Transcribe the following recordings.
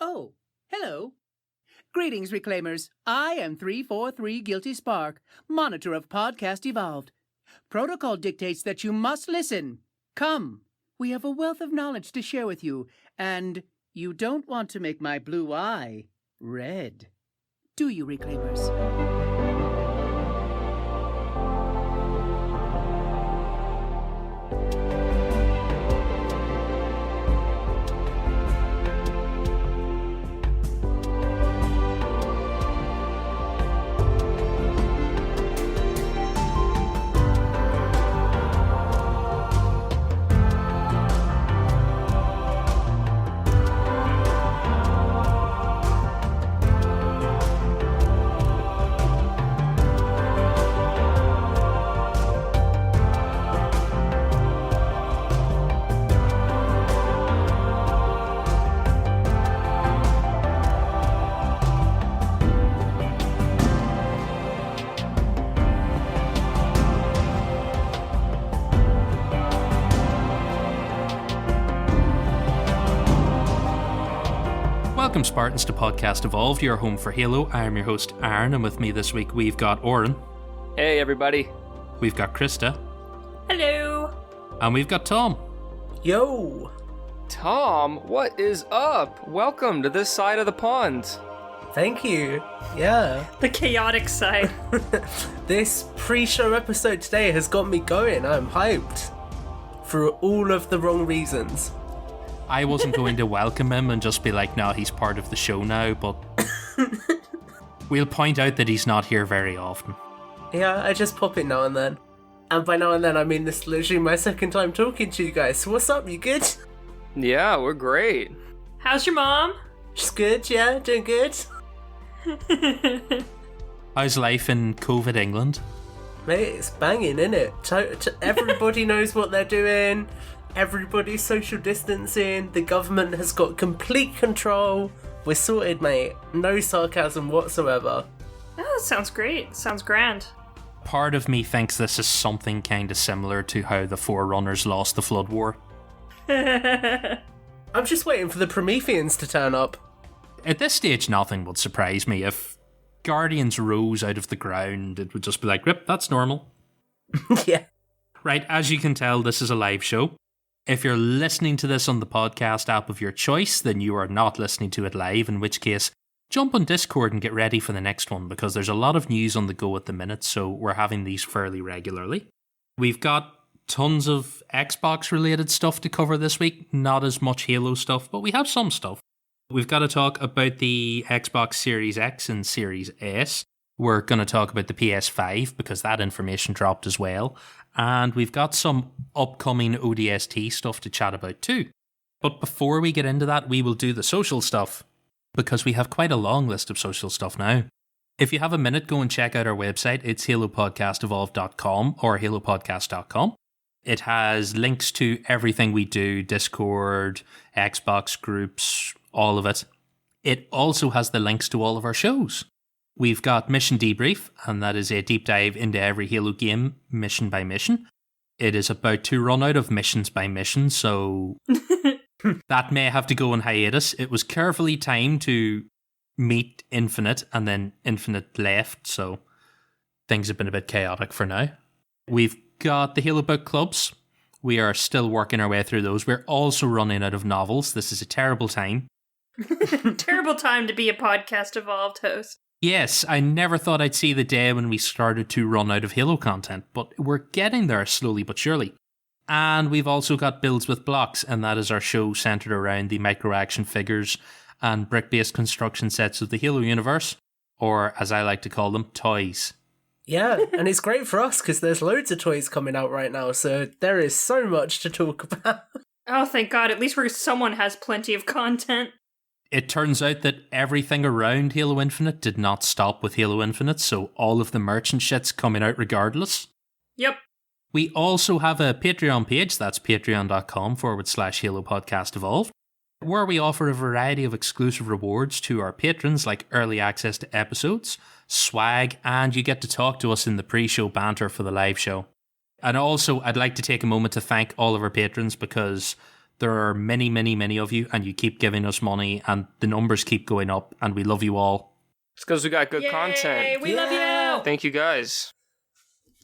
Oh, hello. Greetings, Reclaimers. I am 343 Guilty Spark, monitor of Podcast Evolved. Protocol dictates that you must listen. Come, we have a wealth of knowledge to share with you, and you don't want to make my blue eye red. Do you, Reclaimers? Welcome, Spartans, to Podcast Evolved, your home for Halo. I am your host, Oran, and with me this week we've got Oran. Hey, everybody. We've got Krysta. Hello. And we've got Tom. Yo! Tom, what is up? Welcome to this side of the pond. Thank you. Yeah. The chaotic side. This pre-show episode today has got me going. I'm hyped. For all of the wrong reasons. I wasn't going to welcome him and just be like, no, he's part of the show now, but we'll point out that he's not here very often. Yeah, I just pop in now and then. And by now and then, I mean this is literally my second time talking to you guys. So what's up, you good? Yeah, we're great. How's your mom? She's good, yeah, doing good. How's life in COVID England? Mate, it's banging, innit? Everybody knows what they're doing. Everybody's social distancing. The government has got complete control. We're sorted, mate. No sarcasm whatsoever. Oh, sounds great. Sounds grand. Part of me thinks this is something kind of similar to how the Forerunners lost the Flood War. I'm just waiting for the Prometheans to turn up. At this stage, nothing would surprise me. If Guardians rose out of the ground, it would just be like, rip, that's normal. Yeah. Right, as you can tell, this is a live show. If you're listening to this on the podcast app of your choice, then you are not listening to it live, in which case, jump on Discord and get ready for the next one, because there's a lot of news on the go at the minute, so we're having these fairly regularly. We've got tons of Xbox-related stuff to cover this week, not as much Halo stuff, but we have some stuff. We've got to talk about the Xbox Series X and Series S. We're going to talk about the PS5, because that information dropped as well. And we've got some upcoming ODST stuff to chat about too. But before we get into that, we will do the social stuff, because we have quite a long list of social stuff now. If you have a minute, go and check out our website. It's halopodcastevolved.com or halopodcast.com. It has links to everything we do, Discord, Xbox groups, all of it. It also has the links to all of our shows. We've got Mission Debrief, and that is a deep dive into every Halo game, mission by mission. It is about to run out of missions by mission, so that may have to go on hiatus. It was carefully timed to meet Infinite, and then Infinite left, so things have been a bit chaotic for now. We've got the Halo book clubs. We are still working our way through those. We're also running out of novels. This is a terrible time. Terrible time to be a Podcast Evolved host. Yes, I never thought I'd see the day when we started to run out of Halo content, but we're getting there slowly but surely. And we've also got Builds with Blocks, and that is our show centered around the micro-action figures and brick-based construction sets of the Halo universe, or as I like to call them, toys. Yeah, and it's great for us because there's loads of toys coming out right now, so there is so much to talk about. Oh, thank God. At least someone has plenty of content. It turns out that everything around Halo Infinite did not stop with Halo Infinite, so all of the merchant shit's coming out regardless. Yep. We also have a Patreon page, that's patreon.com/Halo Podcast Evolved, where we offer a variety of exclusive rewards to our patrons, like early access to episodes, swag, and you get to talk to us in the pre-show banter for the live show. And also, I'd like to take a moment to thank all of our patrons, because There are many, many, many of you, and you keep giving us money, and the numbers keep going up, and we love you all. It's because we got good Yay, content. we love you! Thank you guys.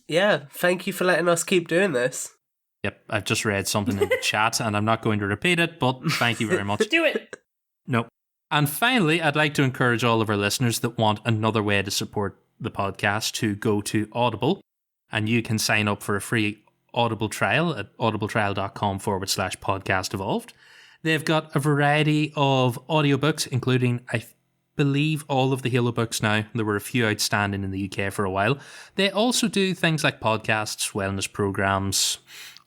Yeah, thank you for letting us keep doing this. Yep, I've just read something in the chat, and I'm not going to repeat it, but thank you very much. Do it! No. And finally, I'd like to encourage all of our listeners that want another way to support the podcast to go to Audible, and you can sign up for a free Audible trial at audibletrial.com/podcast evolved. They've got a variety of audiobooks, including, I believe, all of the Halo books now. There were a few outstanding in the UK for a while. They also do things like podcasts, wellness programs,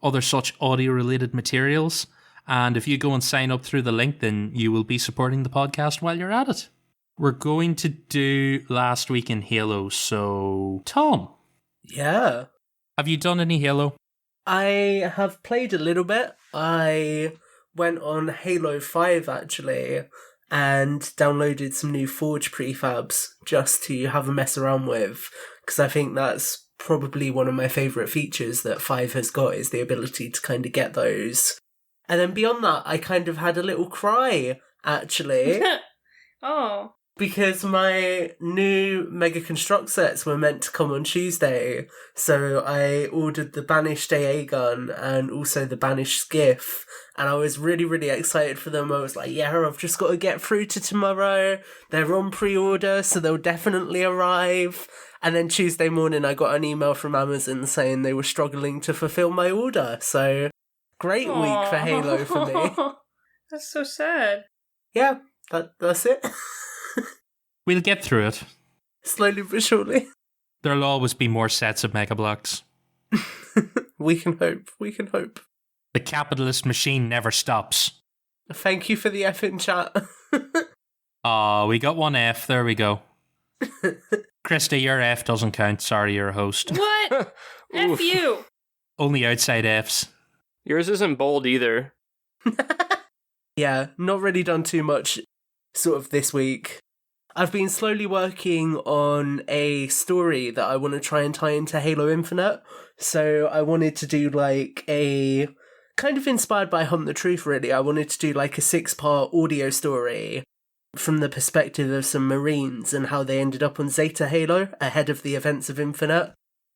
other such audio-related materials. And if you go and sign up through the link, then you will be supporting the podcast while you're at it. We're going to do Last Week in Halo, so Tom. Yeah. Have you done any Halo? I have played a little bit. I went on Halo 5 actually and downloaded some new Forge prefabs just to have a mess around with, because I think that's probably one of my favourite features that 5 has got, is the ability to kind of get those. And then beyond that, I kind of had a little cry, actually. Oh. Because my new Mega Construct sets were meant to come on Tuesday, so I ordered the Banished AA gun and also the Banished Skiff, and I was really, really excited for them. I was like, yeah, I've just got to get through to tomorrow. They're on pre-order, so they'll definitely arrive. And then Tuesday morning, I got an email from Amazon saying they were struggling to fulfill my order, so great week for Halo for me. That's so sad. Yeah, that's it. We'll get through it. Slowly but surely. There'll always be more sets of Mega Blocks. We can hope. We can hope. The capitalist machine never stops. Thank you for the F in chat. Oh, we got one F. There we go. Krysta, your F doesn't count. Sorry, you're a host. What? F you! Only outside Fs. Yours isn't bold either. Yeah, not really done too much sort of this week. I've been slowly working on a story that I want to try and tie into Halo Infinite. So I wanted to do like a, kind of inspired by Hunt the Truth really, I wanted to do like a 6-part audio story from the perspective of some Marines and how they ended up on Zeta Halo ahead of the events of Infinite.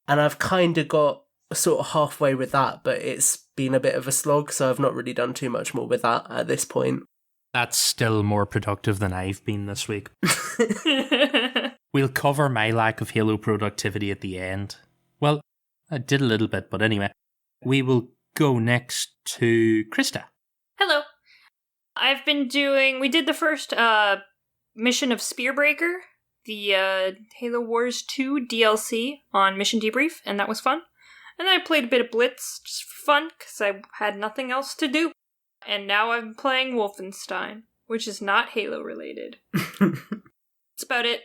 And I've kind of got sort of halfway with that, but it's been a bit of a slog, so I've not really done too much more with that at this point. That's still more productive than I've been this week. We'll cover my lack of Halo productivity at the end. Well, I did a little bit, but anyway. We will go next to Krysta. Hello. We did the first mission of Spearbreaker, the Halo Wars 2 DLC on Mission Debrief, and that was fun. And then I played a bit of Blitz, just for fun, because I had nothing else to do. And now I'm playing Wolfenstein, which is not Halo related. That's about it.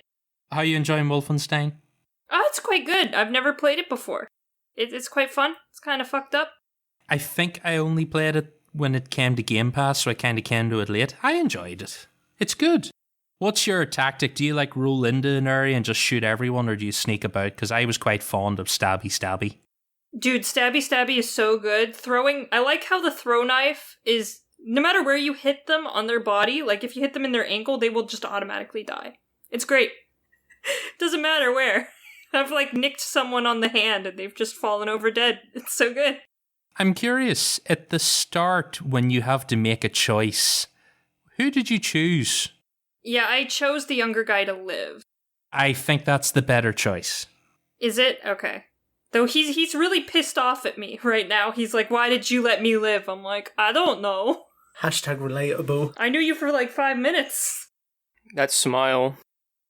How are you enjoying Wolfenstein? Oh, it's quite good. I've never played it before. It's quite fun. It's kind of fucked up. I think I only played it when it came to Game Pass, so I kind of came to it late. I enjoyed it. It's good. What's your tactic? Do you like roll into an area and just shoot everyone, or do you sneak about? Because I was quite fond of stabby. Dude, stabby is so good. I like how the throw knife is, no matter where you hit them on their body, like if you hit them in their ankle, they will just automatically die. It's great. Doesn't matter where. I've like nicked someone on the hand and they've just fallen over dead. It's so good. I'm curious, at the start when you have to make a choice, who did you choose? Yeah, I chose the younger guy to live. I think that's the better choice. Is it? Okay. Though he's really pissed off at me right now. He's like, why did you let me live? I'm like, I don't know. Hashtag relatable. I knew you for like 5 minutes. That smile.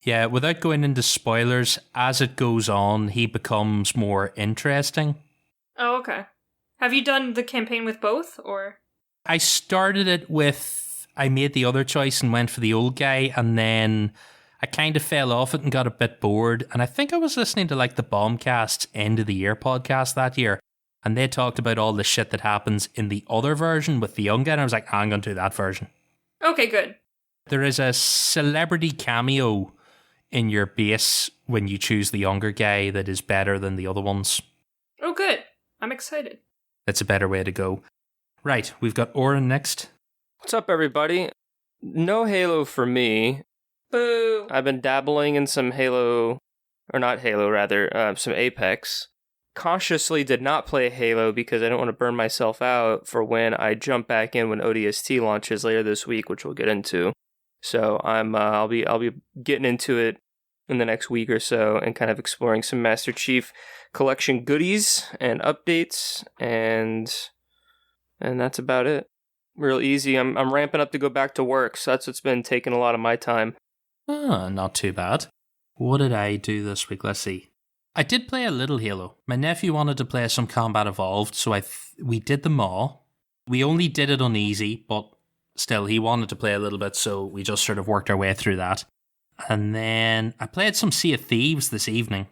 Yeah, without going into spoilers, as it goes on, he becomes more interesting. Oh, okay. Have you done the campaign with both, or? I started it with, I made the other choice and went for the old guy, and then I kind of fell off it and got a bit bored. And I think I was listening to like the Bombcast's End of the Year podcast that year, and they talked about all the shit that happens in the other version with the young guy, and I was like, I'm going to do that version. Okay, good. There is a celebrity cameo in your base when you choose the younger guy that is better than the other ones. Oh, good. I'm excited. It's a better way to go. Right, we've got Oran next. What's up, everybody? No Halo for me. Boo. I've been dabbling in some Halo, or not Halo, rather, some Apex. Consciously did not play Halo because I don't want to burn myself out for when I jump back in when ODST launches later this week, which we'll get into. So I'll be getting into it in the next week or so and kind of exploring some Master Chief Collection goodies and updates, and that's about it. Real easy. I'm ramping up to go back to work, so that's what's been taking a lot of my time. Not too bad. What did I do this week? Let's see. I did play a little Halo. My nephew wanted to play some Combat Evolved, so we did them all. We only did it on easy, but still, he wanted to play a little bit, so we just sort of worked our way through that. And then I played some Sea of Thieves this evening.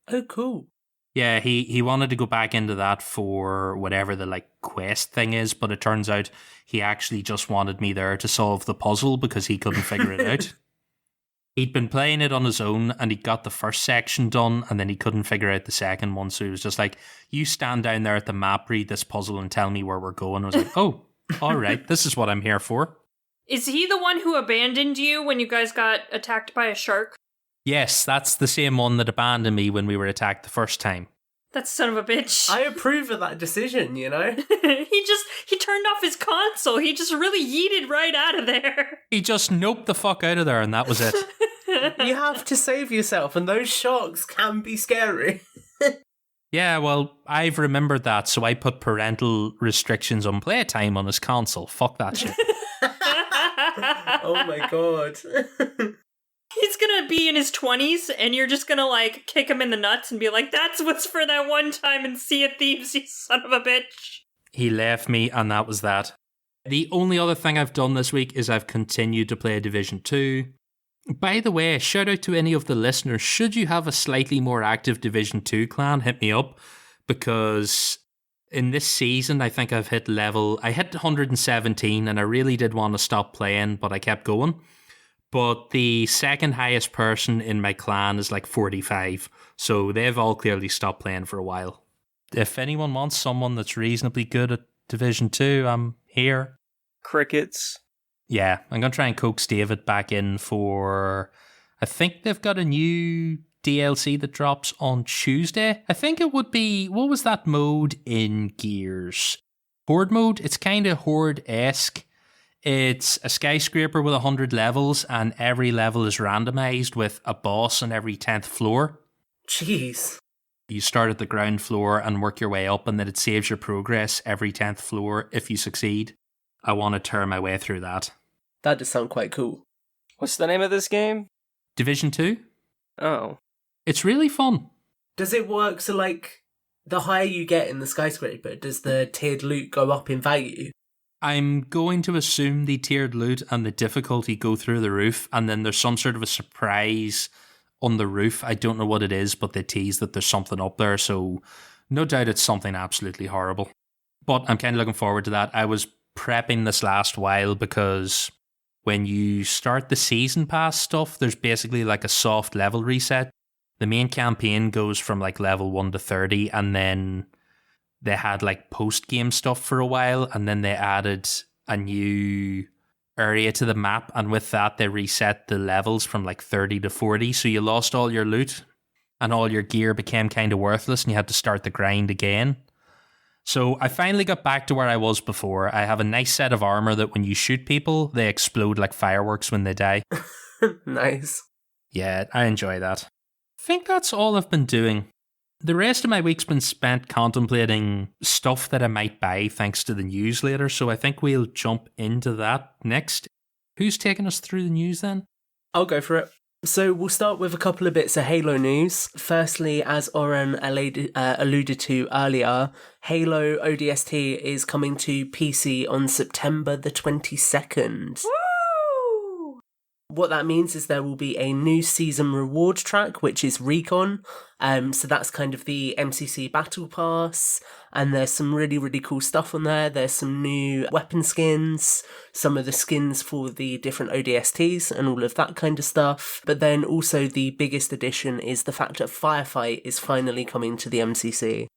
Oh, cool. Yeah, he wanted to go back into that for whatever the quest thing is, but it turns out he actually just wanted me there to solve the puzzle because he couldn't figure it out. He'd been playing it on his own and he got the first section done and then he couldn't figure out the second one, so he was just like, you stand down there at the map, read this puzzle and tell me where we're going. I was like, oh, all right, this is what I'm here for. Is he the one who abandoned you when you guys got attacked by a shark? Yes, that's the same one that abandoned me when we were attacked the first time. That son of a bitch. I approve of that decision, He turned off his console. He just really yeeted right out of there. He just noped the fuck out of there and that was it. You have to save yourself, and those sharks can be scary. Yeah, well, I've remembered that, so I put parental restrictions on playtime on his console. Fuck that shit. Oh my god. He's gonna be in his 20s, and you're just gonna, kick him in the nuts and be like, that's what's for that one time in Sea of Thieves, you son of a bitch. He left me, and that was that. The only other thing I've done this week is I've continued to play Division 2. By the way, shout out to any of the listeners. Should you have a slightly more active Division 2 clan, hit me up, because in this season, I think I hit 117, and I really did want to stop playing, but I kept going. But the second highest person in my clan is 45, so they've all clearly stopped playing for a while. If anyone wants someone that's reasonably good at Division 2, I'm here. Crickets. Yeah, I'm going to try and coax David back in for... I think they've got a new DLC that drops on Tuesday. I think it would be... What was that mode in Gears? Horde mode? It's kind of Horde-esque. It's a skyscraper with 100 levels, and every level is randomized with a boss on every 10th floor. Jeez. You start at the ground floor and work your way up, and then it saves your progress every 10th floor if you succeed. I want to turn my way through that. That does sound quite cool. What's the name of this game? Division 2? Oh. It's really fun. Does it work so, the higher you get in the skyscraper, does the tiered loot go up in value? I'm going to assume the tiered loot and the difficulty go through the roof, and then there's some sort of a surprise on the roof. I don't know what it is, but they tease that there's something up there, so no doubt it's something absolutely horrible. But I'm kind of looking forward to that. I was prepping this last while because when you start the season pass stuff, there's basically a soft level reset. The main campaign goes from level 1 to 30, and then they had post-game stuff for a while, and then they added a new area to the map, and with that they reset the levels from 30 to 40, so you lost all your loot and all your gear became kind of worthless and you had to start the grind again. So I finally got back to where I was before. I have a nice set of armor that when you shoot people, they explode like fireworks when they die. Nice. Yeah, I enjoy that. I think that's all I've been doing. The rest of my week's been spent contemplating stuff that I might buy thanks to the newsletter, so I think we'll jump into that next. Who's taking us through the news then? I'll go for it. So we'll start with a couple of bits of Halo news. Firstly, as Oran alluded to earlier, Halo ODST is coming to PC on September the 22nd. Woo! What that means is there will be a new season reward track, which is Recon. So that's kind of the MCC Battle Pass, and there's some really, really cool stuff on there. There's some new weapon skins, some of the skins for the different ODSTs, and all of that kind of stuff. But then also the biggest addition is the fact that Firefight is finally coming to the MCC.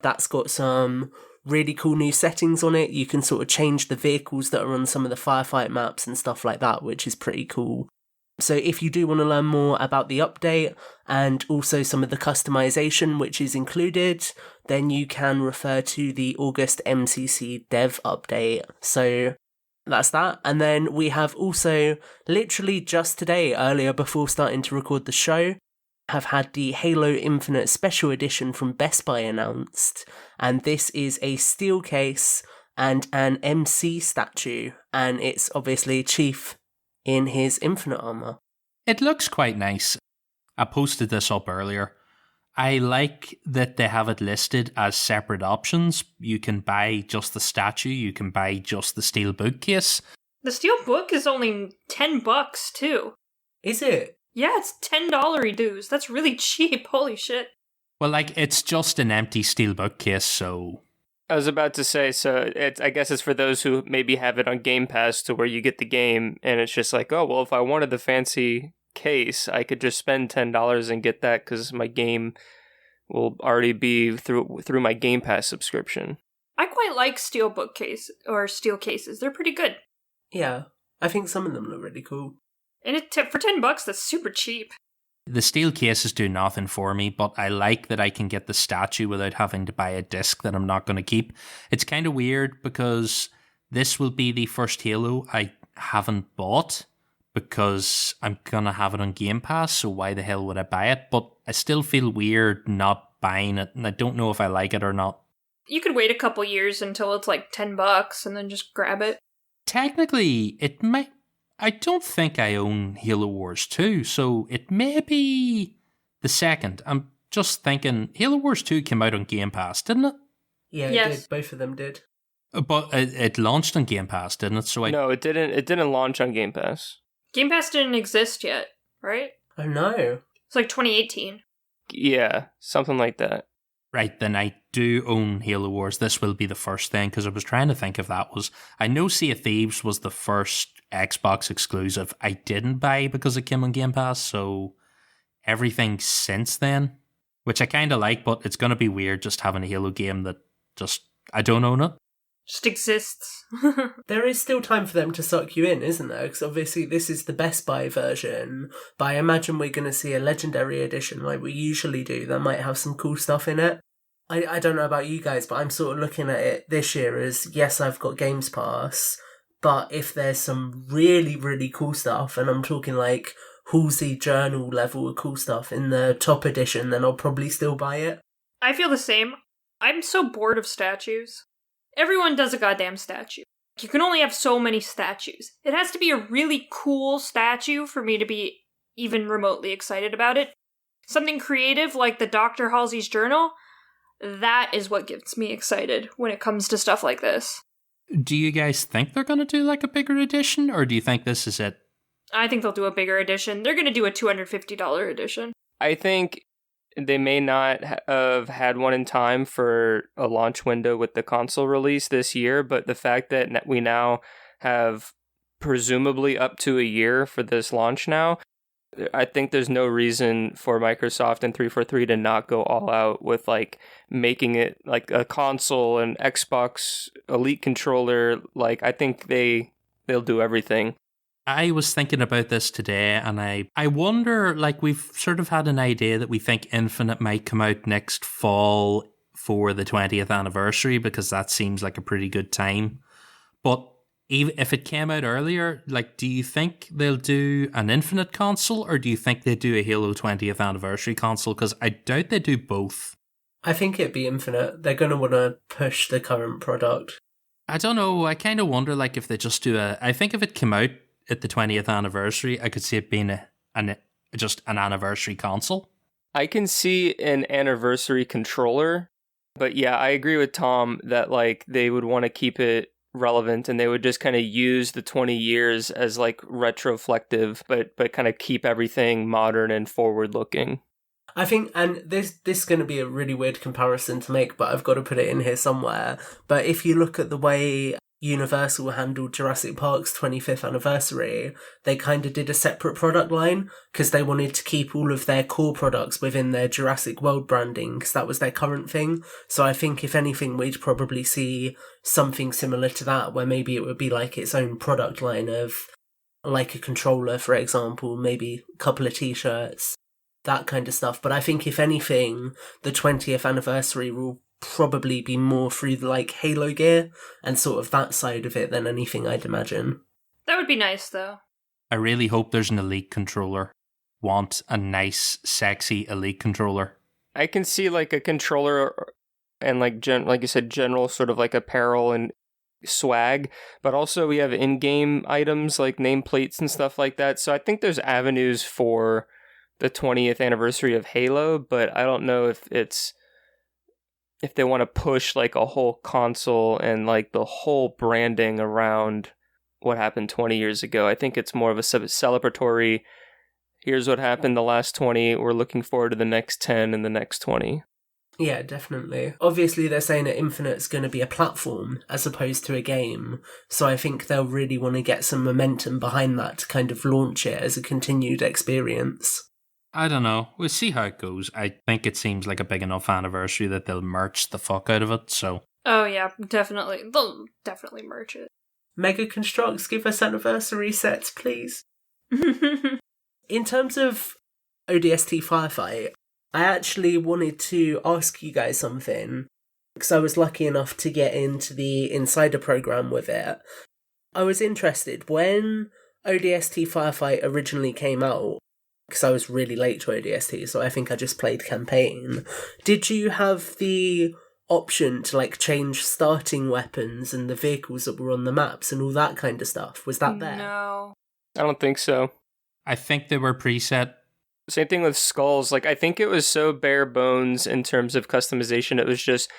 That's got some really cool new settings on it. You can sort of change the vehicles that are on some of the firefight maps and stuff like that, which is pretty cool. So if you do want to learn more about the update and also some of the customization which is included, then you can refer to the August MCC dev update. So that's that. And then we have also, literally just today, earlier before starting to record the show, have had the Halo Infinite Special Edition from Best Buy announced. And this is a steel case and an MC statue. And it's obviously Chief in his Infinite armor. It looks quite nice. I posted this up earlier. I like that they have it listed as separate options. You can buy just the statue, you can buy just the steel bookcase. The steel book is only $10 too. Is it? Yeah, it's $10 dues. That's really cheap. Holy shit. Well, like, it's just an empty steel bookcase, so... I was about to say, so I guess it's for those who maybe have it on Game Pass to where you get the game, and it's just like, oh, well, if I wanted the fancy case, I could just spend $10 and get that because my game will already be through my Game Pass subscription. I quite like steel bookcase or steel cases. They're pretty good. Yeah, I think some of them look really cool. And for $10, that's super cheap. The steel cases do nothing for me, but I like that I can get the statue without having to buy a disc that I'm not going to keep. It's kind of weird because this will be the first Halo I haven't bought because I'm going to have it on Game Pass, so why the hell would I buy it? But I still feel weird not buying it, and I don't know if I like it or not. You could wait a couple years until it's like $10 and then just grab it. Technically, it might... I don't think I own Halo Wars 2, so it may be the second. I'm just thinking, Halo Wars 2 came out on Game Pass, didn't it? Yeah, it Yes. did. Both of them did. But it launched on Game Pass, didn't it? So No, it didn't. It didn't launch on Game Pass. Game Pass didn't exist yet, right? Oh no. It's like 2018. Yeah, something like that. Right, then I do own Halo Wars. This will be the first thing, because I was trying to think if that was... I know Sea of Thieves was the first Xbox exclusive I didn't buy because it came on Game Pass, so everything since then, which I kind of like, but it's going to be weird just having a Halo game that just... I don't own it. Just exists. There is still time for them to suck you in, isn't there? Because obviously this is the Best Buy version, but I imagine we're going to see a Legendary Edition like we usually do that might have some cool stuff in it. I don't know about you guys, but I'm sort of looking at it this year as, yes, I've got Games Pass, but if there's some really, really cool stuff, and I'm talking like Halsey Journal level of cool stuff in the top edition, then I'll probably still buy it. I feel the same. I'm so bored of statues. Everyone does a goddamn statue. You can only have so many statues. It has to be a really cool statue for me to be even remotely excited about it. Something creative like the Dr. Halsey's Journal, that is what gets me excited when it comes to stuff like this. Do you guys think they're going to do like a bigger edition, or do you think this is it? I think they'll do a bigger edition. They're going to do a $250 edition. I think they may not have had one in time for a launch window with the console release this year, but the fact that we now have presumably up to a year for this launch now, I think there's no reason for Microsoft and 343 to not go all out with like making it like a console and Xbox Elite controller. Like, I think they'll do everything. I was thinking about this today, and I wonder, like, we've sort of had an idea that we think Infinite might come out next fall for the 20th anniversary, because that seems like a pretty good time. But even if it came out earlier, like, do you think they'll do an Infinite console, or do you think they do a Halo 20th anniversary console? Because I doubt they do both. I think it'd be Infinite. They're going to want to push the current product. I don't know. I kind of wonder, like, if they just do I think if it came out at the 20th anniversary, I could see it being just an anniversary console. I can see an anniversary controller, but yeah, I agree with Tom that like they would want to keep it relevant, and they would just kind of use the 20 years as like retroflective, but kind of keep everything modern and forward looking. I think, and this is going to be a really weird comparison to make, but I've got to put it in here somewhere. But if you look at the way Universal handled Jurassic Park's 25th anniversary, they kind of did a separate product line because they wanted to keep all of their core products within their Jurassic World branding because that was their current thing. So I think if anything, we'd probably see something similar to that where maybe it would be like its own product line of like a controller, for example, maybe a couple of t-shirts, that kind of stuff. But I think if anything, the 20th anniversary will probably be more through like Halo gear and sort of that side of it than anything, I'd imagine. That would be nice, though. I really hope there's an Elite controller. Want a nice, sexy Elite controller. I can see like a controller and like like you said, general sort of like apparel and swag, but also we have in-game items like nameplates and stuff like that. So I think there's avenues for the 20th anniversary of Halo, but I don't know if they want to push like a whole console and like the whole branding around what happened 20 years ago. I think it's more of a celebratory, here's what happened the last 20, we're looking forward to the next 10 and the next 20. Yeah, definitely. Obviously, they're saying that Infinite's going to be a platform as opposed to a game, so I think they'll really want to get some momentum behind that to kind of launch it as a continued experience. I don't know. We'll see how it goes. I think it seems like a big enough anniversary that they'll merch the fuck out of it, so... Oh yeah, definitely. They'll definitely merch it. Mega Constructs, give us anniversary sets, please. In terms of ODST Firefight, I actually wanted to ask you guys something, because I was lucky enough to get into the Insider program with it. I was interested, when ODST Firefight originally came out, because I was really late to ODST, so I think I just played campaign. Did you have the option to like change starting weapons and the vehicles that were on the maps and all that kind of stuff? Was that there? No. I don't think so. I think they were preset. Same thing with Skulls. Like, I think it was so bare bones in terms of customization. It was just,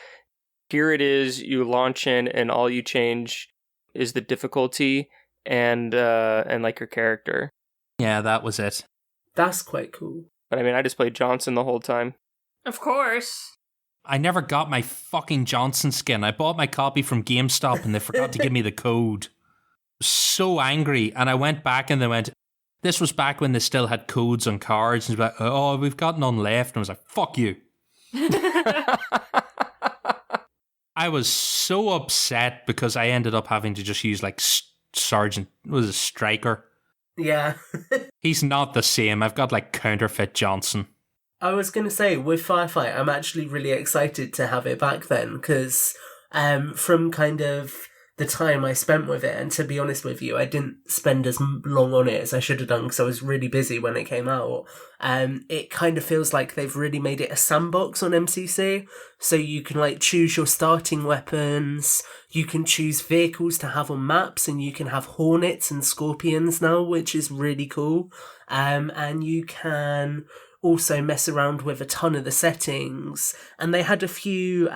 here it is, you launch in, and all you change is the difficulty and like your character. Yeah, that was it. That's quite cool. But I mean, I just played Johnson the whole time. Of course. I never got my fucking Johnson skin. I bought my copy from GameStop and they forgot to give me the code. So angry. And I went back and they went, this was back when they still had codes on cards. And it was like, oh, we've got none left. And I was like, fuck you. I was so upset because I ended up having to just use like Sergeant, was a Striker. Yeah. He's not the same. I've got like counterfeit Johnson. I was going to say, with Firefight, I'm actually really excited to have it back then, because from kind of the time I spent with it, and to be honest with you, I didn't spend as long on it as I should have done because I was really busy when it came out. It kind of feels like they've really made it a sandbox on MCC, so you can like choose your starting weapons, you can choose vehicles to have on maps, and you can have Hornets and Scorpions now, which is really cool. And you can also mess around with a ton of the settings, and they had a few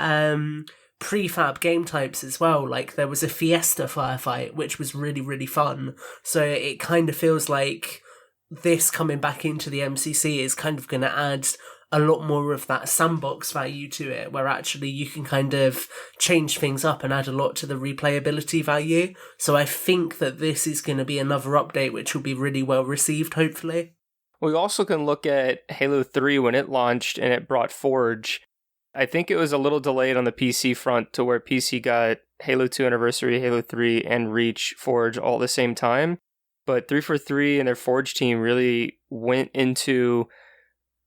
prefab game types as well. Like there was a Fiesta Firefight, which was really, really fun. So it kind of feels like this coming back into the MCC is kind of going to add a lot more of that sandbox value to it, where actually you can kind of change things up and add a lot to the replayability value. So I think that this is going to be another update which will be really well received, hopefully. We also can look at Halo 3 when it launched and it brought Forge. I think it was a little delayed on the PC front to where PC got Halo 2 Anniversary, Halo 3, and Reach Forge all at the same time. But 343 and their Forge team really went into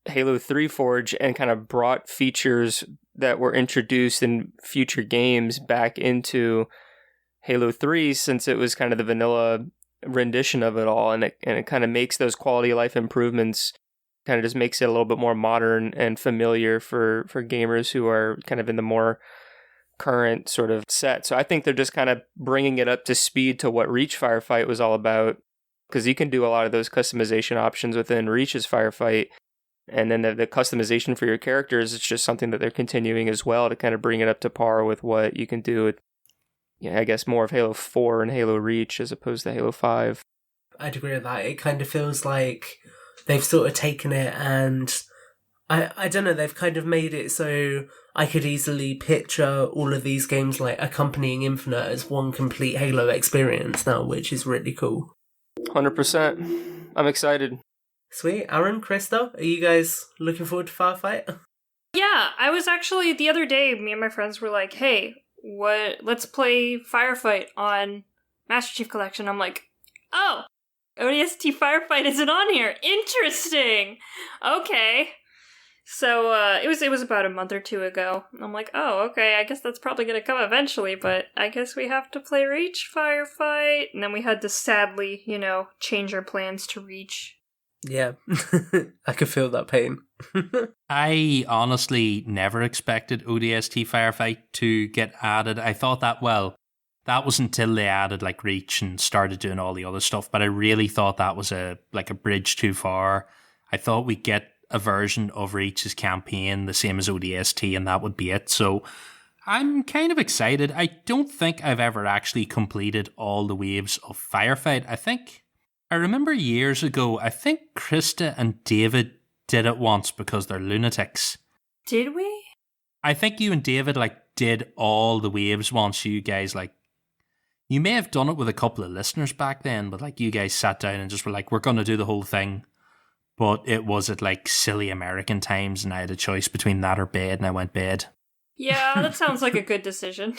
Halo 3 Forge and kind of brought features that were introduced in future games back into Halo 3, since it was kind of the vanilla rendition of it all, and it kind of makes those quality of life improvements, kind of just makes it a little bit more modern and familiar for gamers who are kind of in the more current sort of set. So I think they're just kind of bringing it up to speed to what Reach Firefight was all about, because you can do a lot of those customization options within Reach's Firefight, and then the customization for your characters, it's just something that they're continuing as well to kind of bring it up to par with what you can do with, I guess, more of Halo 4 and Halo Reach as opposed to Halo 5. I'd agree with that. It kind of feels like they've sort of taken it and I don't know, they've kind of made it so I could easily picture all of these games like accompanying Infinite as one complete Halo experience now, which is really cool. 100%. I'm excited. Sweet. Aaron, Krysta, are you guys looking forward to Firefight? Yeah, I was actually, the other day, me and my friends were like, hey, let's play Firefight on Master Chief Collection. I'm like, oh, ODST Firefight isn't on here. Interesting. Okay. So it was about a month or two ago. I'm like, oh, okay, I guess that's probably going to come eventually, but I guess we have to play Reach Firefight. And then we had to sadly, change our plans to Reach. Yeah, I could feel that pain. I honestly never expected ODST Firefight to get added. I thought that was until they added like Reach and started doing all the other stuff, but I really thought that was a bridge too far. I thought we'd get a version of Reach's campaign the same as ODST and that would be it. So I'm kind of excited. I don't think I've ever actually completed all the waves of Firefight. I remember years ago, I think Krysta and David did it once because they're lunatics. Did we? I think you and David did all the waves once. You guys you may have done it with a couple of listeners back then, but you guys sat down and just were like, we're going to do the whole thing. But it was at silly American times and I had a choice between that or bed and I went bed. Yeah, that sounds like a good decision.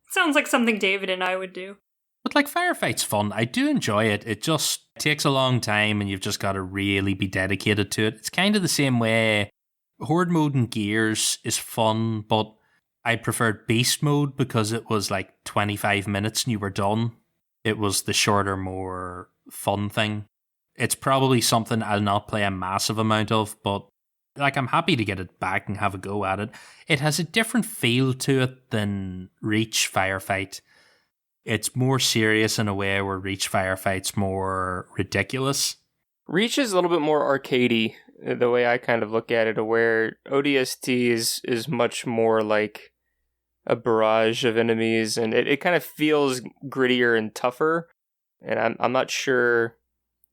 Sounds like something David and I would do. But Firefight's fun. I do enjoy it. It just takes a long time and you've just got to really be dedicated to it. It's kind of the same way Horde mode in Gears is fun, but I preferred Beast mode because it was 25 minutes and you were done. It was the shorter, more fun thing. It's probably something I'll not play a massive amount of, but I'm happy to get it back and have a go at it. It has a different feel to it than Reach Firefight. It's more serious in a way where Reach Firefight's more ridiculous. Reach is a little bit more arcadey, the way I kind of look at it, where ODST is much more like a barrage of enemies, and it kind of feels grittier and tougher. And I'm not sure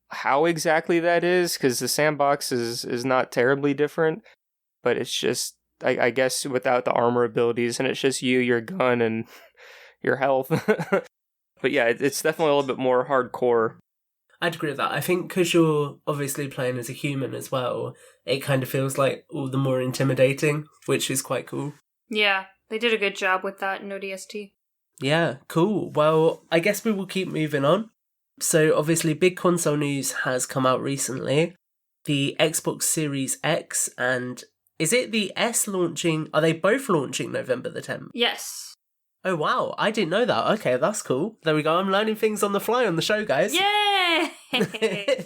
how exactly that is, because the sandbox is not terribly different, but it's just, I guess, without the armor abilities, and it's just you, your gun, and your health. But yeah, it's definitely a little bit more hardcore. I'd agree with that. I think because you're obviously playing as a human as well, it kind of feels all the more intimidating, which is quite cool. Yeah, they did a good job with that in ODST. Yeah, cool. Well, I guess we will keep moving on. So obviously big console news has come out recently. The Xbox Series X and is it the S launching? Are they both launching November the 10th? Yes. Oh wow, I didn't know that. Okay, that's cool. There we go. I'm learning things on the fly on the show, guys. Yay!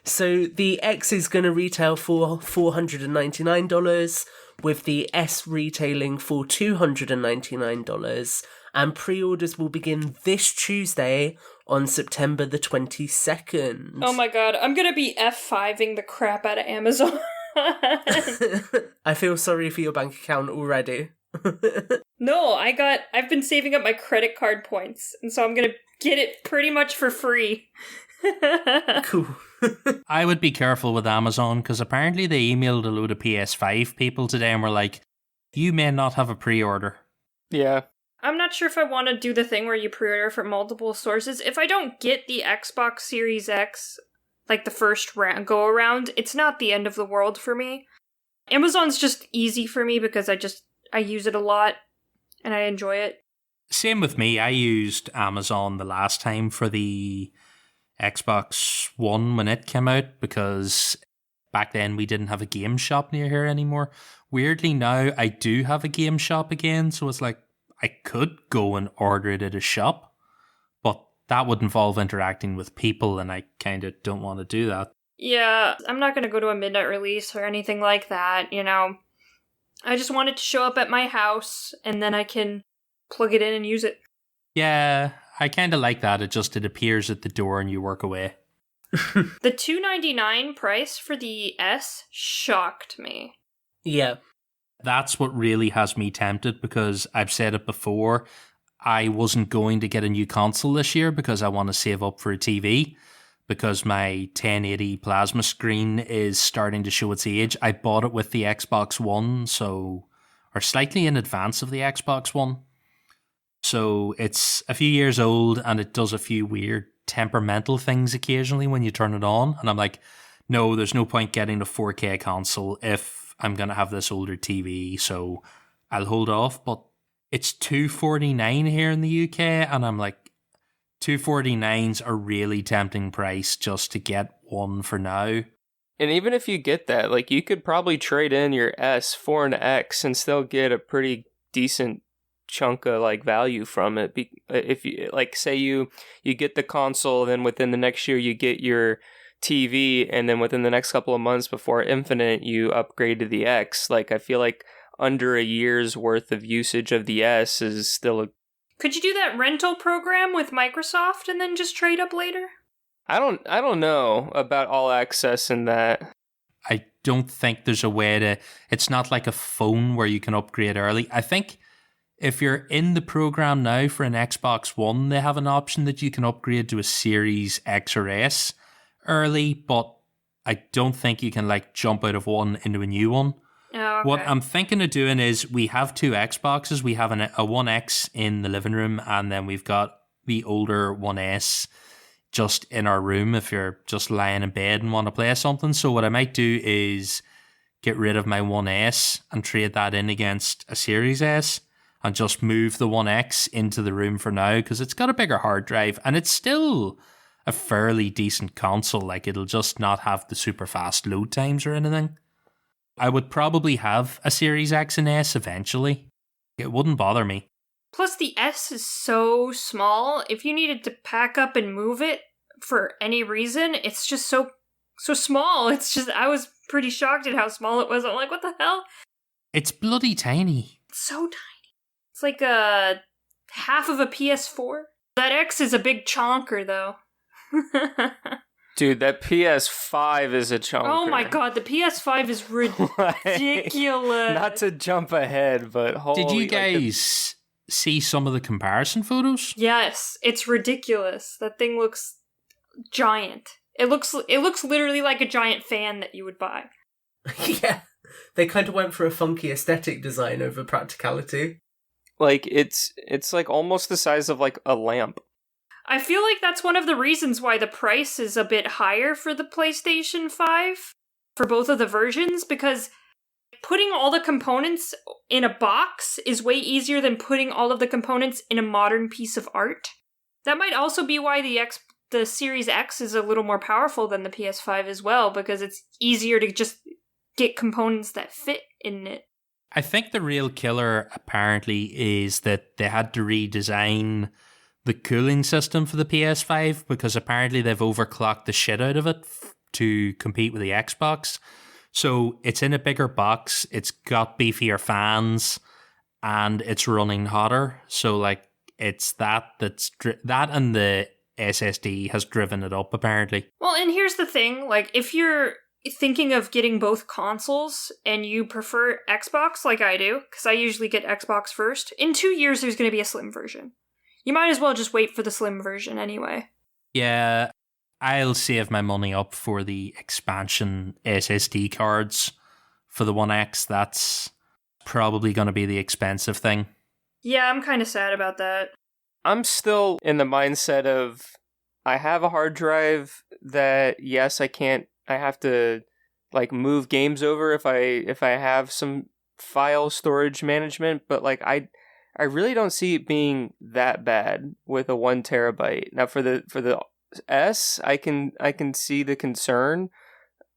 So the X is going to retail for $499, with the S retailing for $299, and pre-orders will begin this Tuesday on September the 22nd. Oh my god, I'm going to be F5ing the crap out of Amazon. I feel sorry for your bank account already. No, I've been saving up my credit card points, and so I'm gonna get it pretty much for free. Cool. I would be careful with Amazon, because apparently they emailed a load of PS5 people today and were like, you may not have a pre-order. Yeah. I'm not sure if I want to do the thing where you pre-order from multiple sources. If I don't get the Xbox Series X, the first go around, it's not the end of the world for me. Amazon's just easy for me because I use it a lot, and I enjoy it. Same with me. I used Amazon the last time for the Xbox One when it came out, because back then we didn't have a game shop near here anymore. Weirdly, now I do have a game shop again, so it's I could go and order it at a shop, but that would involve interacting with people, and I kind of don't want to do that. Yeah, I'm not going to go to a midnight release or anything like that, I just want it to show up at my house, and then I can plug it in and use it. Yeah, I kind of like that. It appears at the door and you work away. The $299 price for the S shocked me. Yeah. That's what really has me tempted, because I've said it before, I wasn't going to get a new console this year because I want to save up for a TV. because my 1080 plasma screen is starting to show its age. I bought it with the Xbox One, or slightly in advance of the Xbox One. So it's a few years old and it does a few weird temperamental things occasionally when you turn it on. And I'm like, no, there's no point getting a 4K console if I'm going to have this older TV. So I'll hold off. But it's $249 here in the UK. And I'm like, $249's a really tempting price just to get one for now. And even if you get that, like, you could probably trade in your S for an X and still get a pretty decent chunk of like value from it. If you like, say you get the console, then within the next year you get your TV, and then within the next couple of months before Infinite you upgrade to the X. Like, I feel like under a year's worth of usage of the S is still a... Could you do that rental program with Microsoft and then just trade up later? I don't know about all access and that. I don't think there's a way to... It's not like a phone where you can upgrade early. I think if you're in the program now for an Xbox One, they have an option that you can upgrade to a Series X or S early, but I don't think you can like jump out of one into a new one. Oh, okay. What I'm thinking of doing is we have two Xboxes. We have a One X in the living room, and then we've got the older One S just in our room if you're just lying in bed and want to play something. So what I might do is get rid of my One S and trade that in against a Series S and just move the One X into the room for now because it's got a bigger hard drive and it's still a fairly decent console. Like, it'll just not have the super fast load times or anything. I would probably have a Series X and S eventually. It wouldn't bother me. Plus, the S is so small. If you needed to pack up and move it for any reason, it's just so small. It's just, I was pretty shocked at how small it was. I'm like, what the hell? It's bloody tiny. It's so tiny. It's like a half of a PS4. That X is a big chonker, though. Dude, that PS5 is a chonker. Oh my god, the PS5 is ridiculous. Not to jump ahead, but holy... Did you guys see some of the comparison photos? Yes, it's ridiculous. That thing looks giant. It looks literally like a giant fan that you would buy. Yeah, they kind of went for a funky aesthetic design over practicality. Like, it's like almost the size of like a lamp. I feel like that's one of the reasons why the price is a bit higher for the PlayStation 5 for both of the versions, because putting all the components in a box is way easier than putting all of the components in a modern piece of art. That might also be why the Series X is a little more powerful than the PS5 as well, because it's easier to just get components that fit in it. I think the real killer apparently is that they had to redesign the cooling system for the PS5 because apparently they've overclocked the shit out of it to compete with the Xbox. So it's in a bigger box, it's got beefier fans, and it's running hotter. So like it's that and the SSD has driven it up apparently. Well, and here's the thing, like if you're thinking of getting both consoles and you prefer Xbox like I do, because I usually get Xbox first, in 2 years there's going to be a slim version. You might as well just wait for the slim version anyway. Yeah, I'll save my money up for the expansion SSD cards for the One X. That's probably going to be the expensive thing. Yeah, I'm kind of sad about that. I'm still in the mindset of I have a hard drive that, yes, I have to like move games over if I have some file storage management, but like I really don't see it being that bad with a 1 terabyte. Now for the S, I can see the concern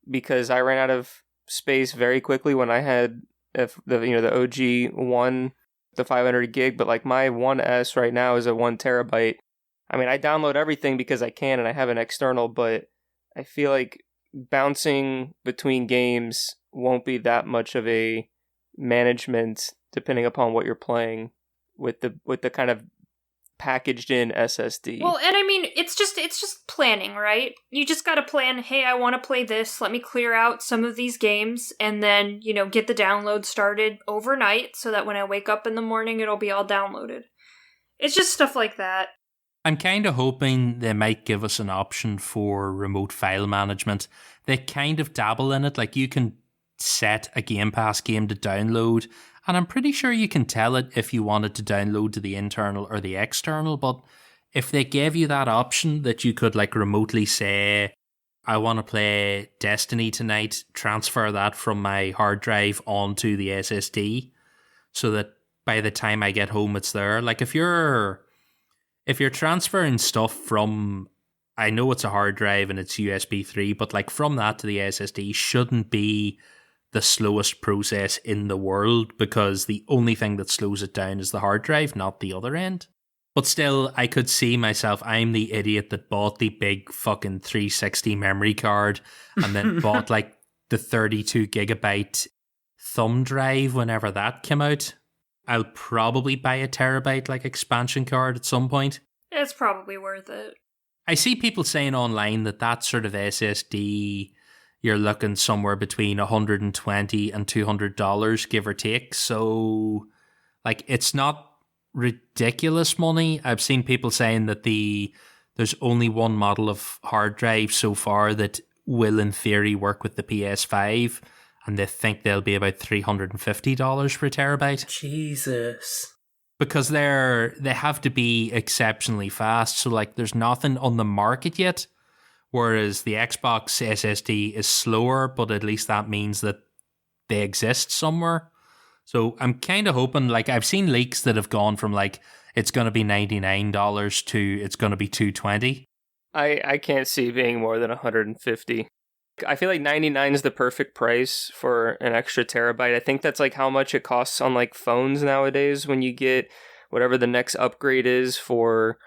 because I ran out of space very quickly when I had the OG one, the 500 gig. But like my 1S right now is a 1 terabyte. I mean, I download everything because I can and I have an external, but I feel like bouncing between games won't be that much of a management depending upon what you're playing with the kind of packaged in SSD. Well, and I mean, it's just planning, right? You just got to plan, hey, I want to play this, let me clear out some of these games, and then, get the download started overnight so that when I wake up in the morning, it'll be all downloaded. It's just stuff like that. I'm kind of hoping they might give us an option for remote file management. They kind of dabble in it, like you can set a Game Pass game to download, and I'm pretty sure you can tell it if you want it to download to the internal or the external, but if they gave you that option that you could like remotely say, I want to play Destiny tonight, transfer that from my hard drive onto the SSD so that by the time I get home it's there. Like if you're transferring stuff from, I know it's a hard drive and it's USB 3, but like from that to the SSD shouldn't be the slowest process in the world, because the only thing that slows it down is the hard drive, not the other end. But still, I could see myself, I'm the idiot that bought the big fucking 360 memory card and then bought like the 32 gigabyte thumb drive whenever that came out. I'll probably buy a terabyte like expansion card at some point. It's probably worth it. I see people saying online that sort of SSD, you're looking somewhere between $120 and $200, give or take. So, like, it's not ridiculous money. I've seen people saying that there's only one model of hard drive so far that will, in theory, work with the PS5, and they think they'll be about $350 for a terabyte. Jesus. Because they have to be exceptionally fast. So, like, there's nothing on the market yet. Whereas the Xbox SSD is slower, but at least that means that they exist somewhere. So I'm kind of hoping, like, I've seen leaks that have gone from like it's going to be $99 to it's going to be $220. I can't see being more than $150. I feel like $99 is the perfect price for an extra terabyte. I think that's like how much it costs on like phones nowadays when you get whatever the next upgrade is for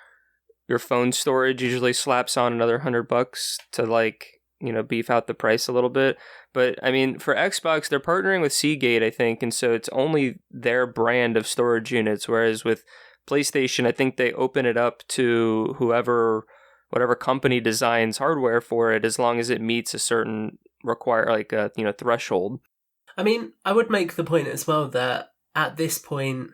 your phone storage. Usually slaps on another $100 to like, you know, beef out the price a little bit. But I mean, for Xbox, they're partnering with Seagate, I think, and so it's only their brand of storage units. Whereas with PlayStation, I think they open it up to whatever company designs hardware for it, as long as it meets a certain threshold. I mean, I would make the point as well that at this point,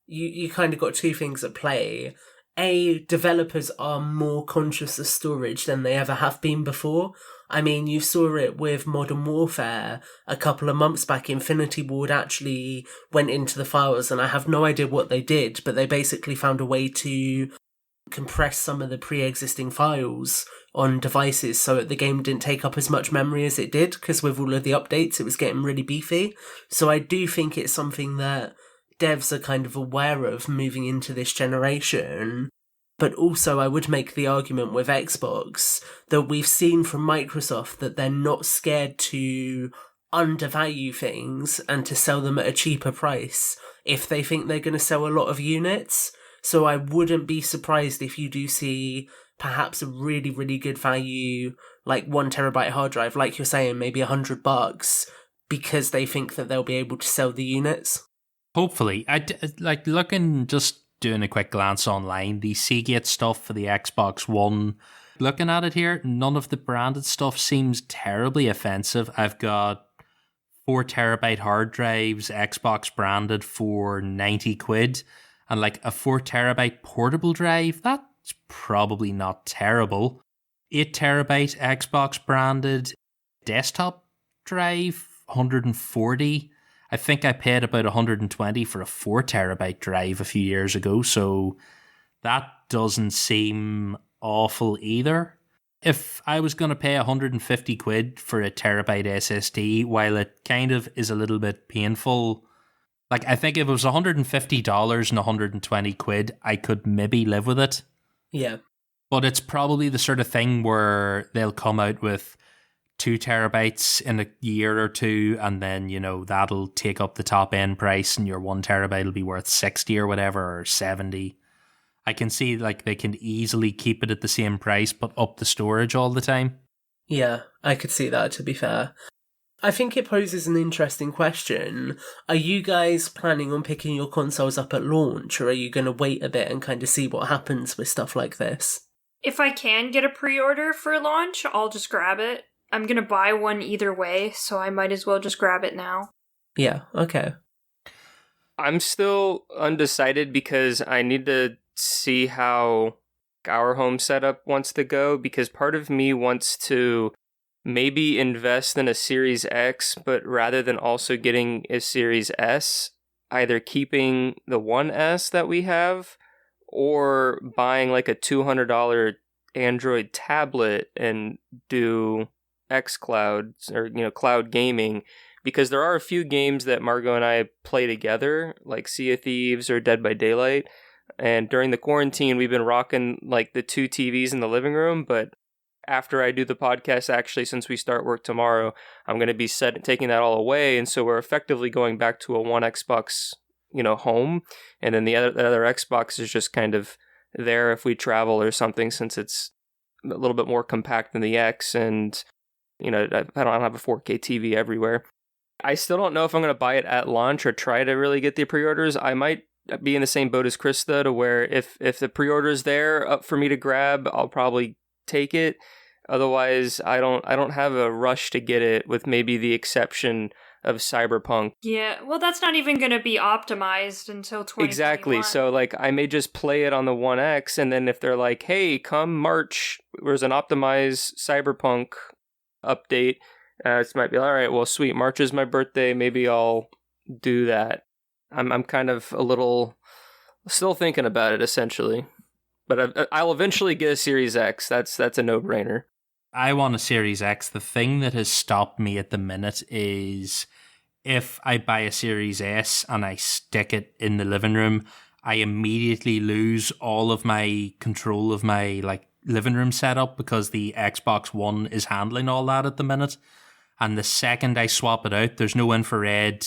you kind of got two things at play. Developers are more conscious of storage than they ever have been before. I mean, you saw it with Modern Warfare a couple of months back. Infinity Ward actually went into the files, and I have no idea what they did, but they basically found a way to compress some of the pre-existing files on devices so that the game didn't take up as much memory as it did, because with all of the updates, it was getting really beefy. So I do think it's something that devs are kind of aware of moving into this generation. But also I would make the argument with Xbox that we've seen from Microsoft that they're not scared to undervalue things and to sell them at a cheaper price if they think they're going to sell a lot of units. So I wouldn't be surprised if you do see perhaps a really, really good value, like 1 terabyte hard drive, like you're saying, maybe $100, because they think that they'll be able to sell the units. Hopefully. Just doing a quick glance online, the Seagate stuff for the Xbox One, looking at it here, none of the branded stuff seems terribly offensive. I've got 4 terabyte hard drives, Xbox branded for 90 quid, and like a 4 terabyte portable drive, that's probably not terrible. 8 terabyte Xbox branded desktop drive, 140. I think I paid about 120 for a 4 terabyte drive a few years ago, so that doesn't seem awful either. If I was going to pay 150 quid for a terabyte SSD, while it kind of is a little bit painful, like I think if it was $150 and 120 quid, I could maybe live with it. Yeah. But it's probably the sort of thing where they'll come out with 2 terabytes in a year or two, and then, you know, that'll take up the top end price and your 1 terabyte will be worth 60 or whatever, or 70. I can see like they can easily keep it at the same price but up the storage all the time. Yeah, I could see that, to be fair. I think it poses an interesting question. Are you guys planning on picking your consoles up at launch, or are you going to wait a bit and kind of see what happens with stuff like this? If I can get a pre-order for launch, I'll just grab it. I'm going to buy one either way, so I might as well just grab it now. Yeah, okay. I'm still undecided because I need to see how our home setup wants to go, because part of me wants to maybe invest in a Series X, but rather than also getting a Series S, either keeping the 1S that we have or buying like a $200 Android tablet and do xCloud or cloud gaming, because there are a few games that Margot and I play together, like Sea of Thieves or Dead by Daylight, and during the quarantine we've been rocking like the 2 TVs in the living room. But after I do the podcast, actually, since we start work tomorrow, I'm going to be taking that all away, and so we're effectively going back to a one Xbox home, and then the other Xbox is just kind of there if we travel or something, since it's a little bit more compact than the X, and I don't have a 4K TV everywhere. I still don't know if I'm going to buy it at launch or try to really get the pre-orders. I might be in the same boat as Krysta, to where if the pre-order is there up for me to grab, I'll probably take it. Otherwise, I don't have a rush to get it, with maybe the exception of Cyberpunk. Yeah, well, that's not even going to be optimized until 2021. Exactly. So, like, I may just play it on the One X, and then if they're like, hey, come March, there's an optimized Cyberpunk update, it might be, all right, well, sweet, March is my birthday, maybe I'll do that. I'm kind of a little still thinking about it, essentially. But I'll eventually get a Series X. That's a no-brainer. I want a Series X. The thing that has stopped me at the minute is if I buy a Series S and I stick it in the living room, I immediately lose all of my control of my living room setup, because the Xbox One is handling all that at the minute. And the second I swap it out, there's no infrared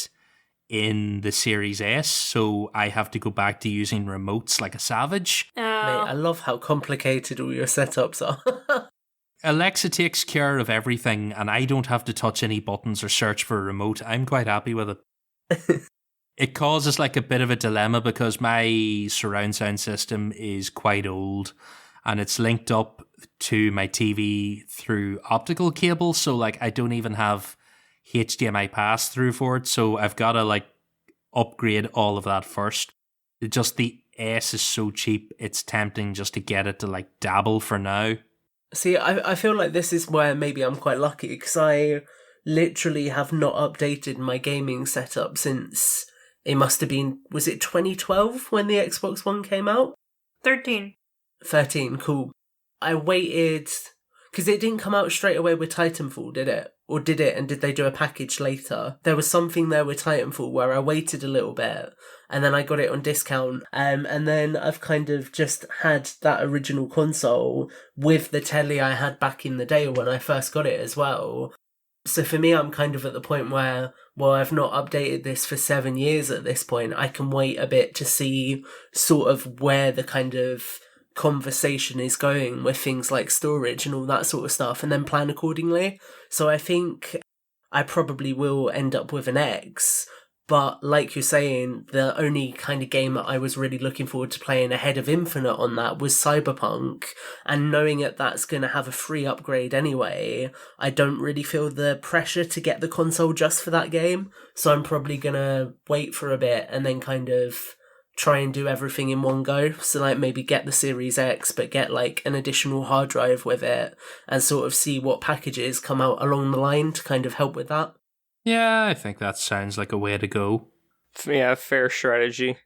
in the Series S, so I have to go back to using remotes like a savage. Mate, I love how complicated all your setups are. Alexa takes care of everything, and I don't have to touch any buttons or search for a remote. I'm quite happy with it. It causes a bit of a dilemma, because my surround sound system is quite old, and it's linked up to my TV through optical cable, so I don't even have HDMI pass-through for it, so I've got to upgrade all of that first. Just the S is so cheap, it's tempting just to get it to dabble for now. See, I feel like this is where maybe I'm quite lucky, because I literally have not updated my gaming setup since it must have been, was it 2012 when the Xbox One came out? 13, cool. I waited, because it didn't come out straight away with Titanfall, did it? Or did it, and did they do a package later? There was something there with Titanfall where I waited a little bit, and then I got it on discount, and then I've kind of just had that original console with the telly I had back in the day when I first got it as well. So for me, I'm kind of at the point where, well, I've not updated this for 7 years at this point. I can wait a bit to see sort of where the kind of conversation is going with things like storage and all that sort of stuff, and then plan accordingly. So I think I probably will end up with an X, but like you're saying, the only kind of game that I was really looking forward to playing ahead of Infinite on that was Cyberpunk, and knowing that that's going to have a free upgrade anyway, I don't really feel the pressure to get the console just for that game, so I'm probably going to wait for a bit and then kind of try and do everything in one go. So maybe get the Series X, but get an additional hard drive with it, and sort of see what packages come out along the line to kind of help with that. Yeah, I think that sounds like a way to go. Yeah, fair strategy.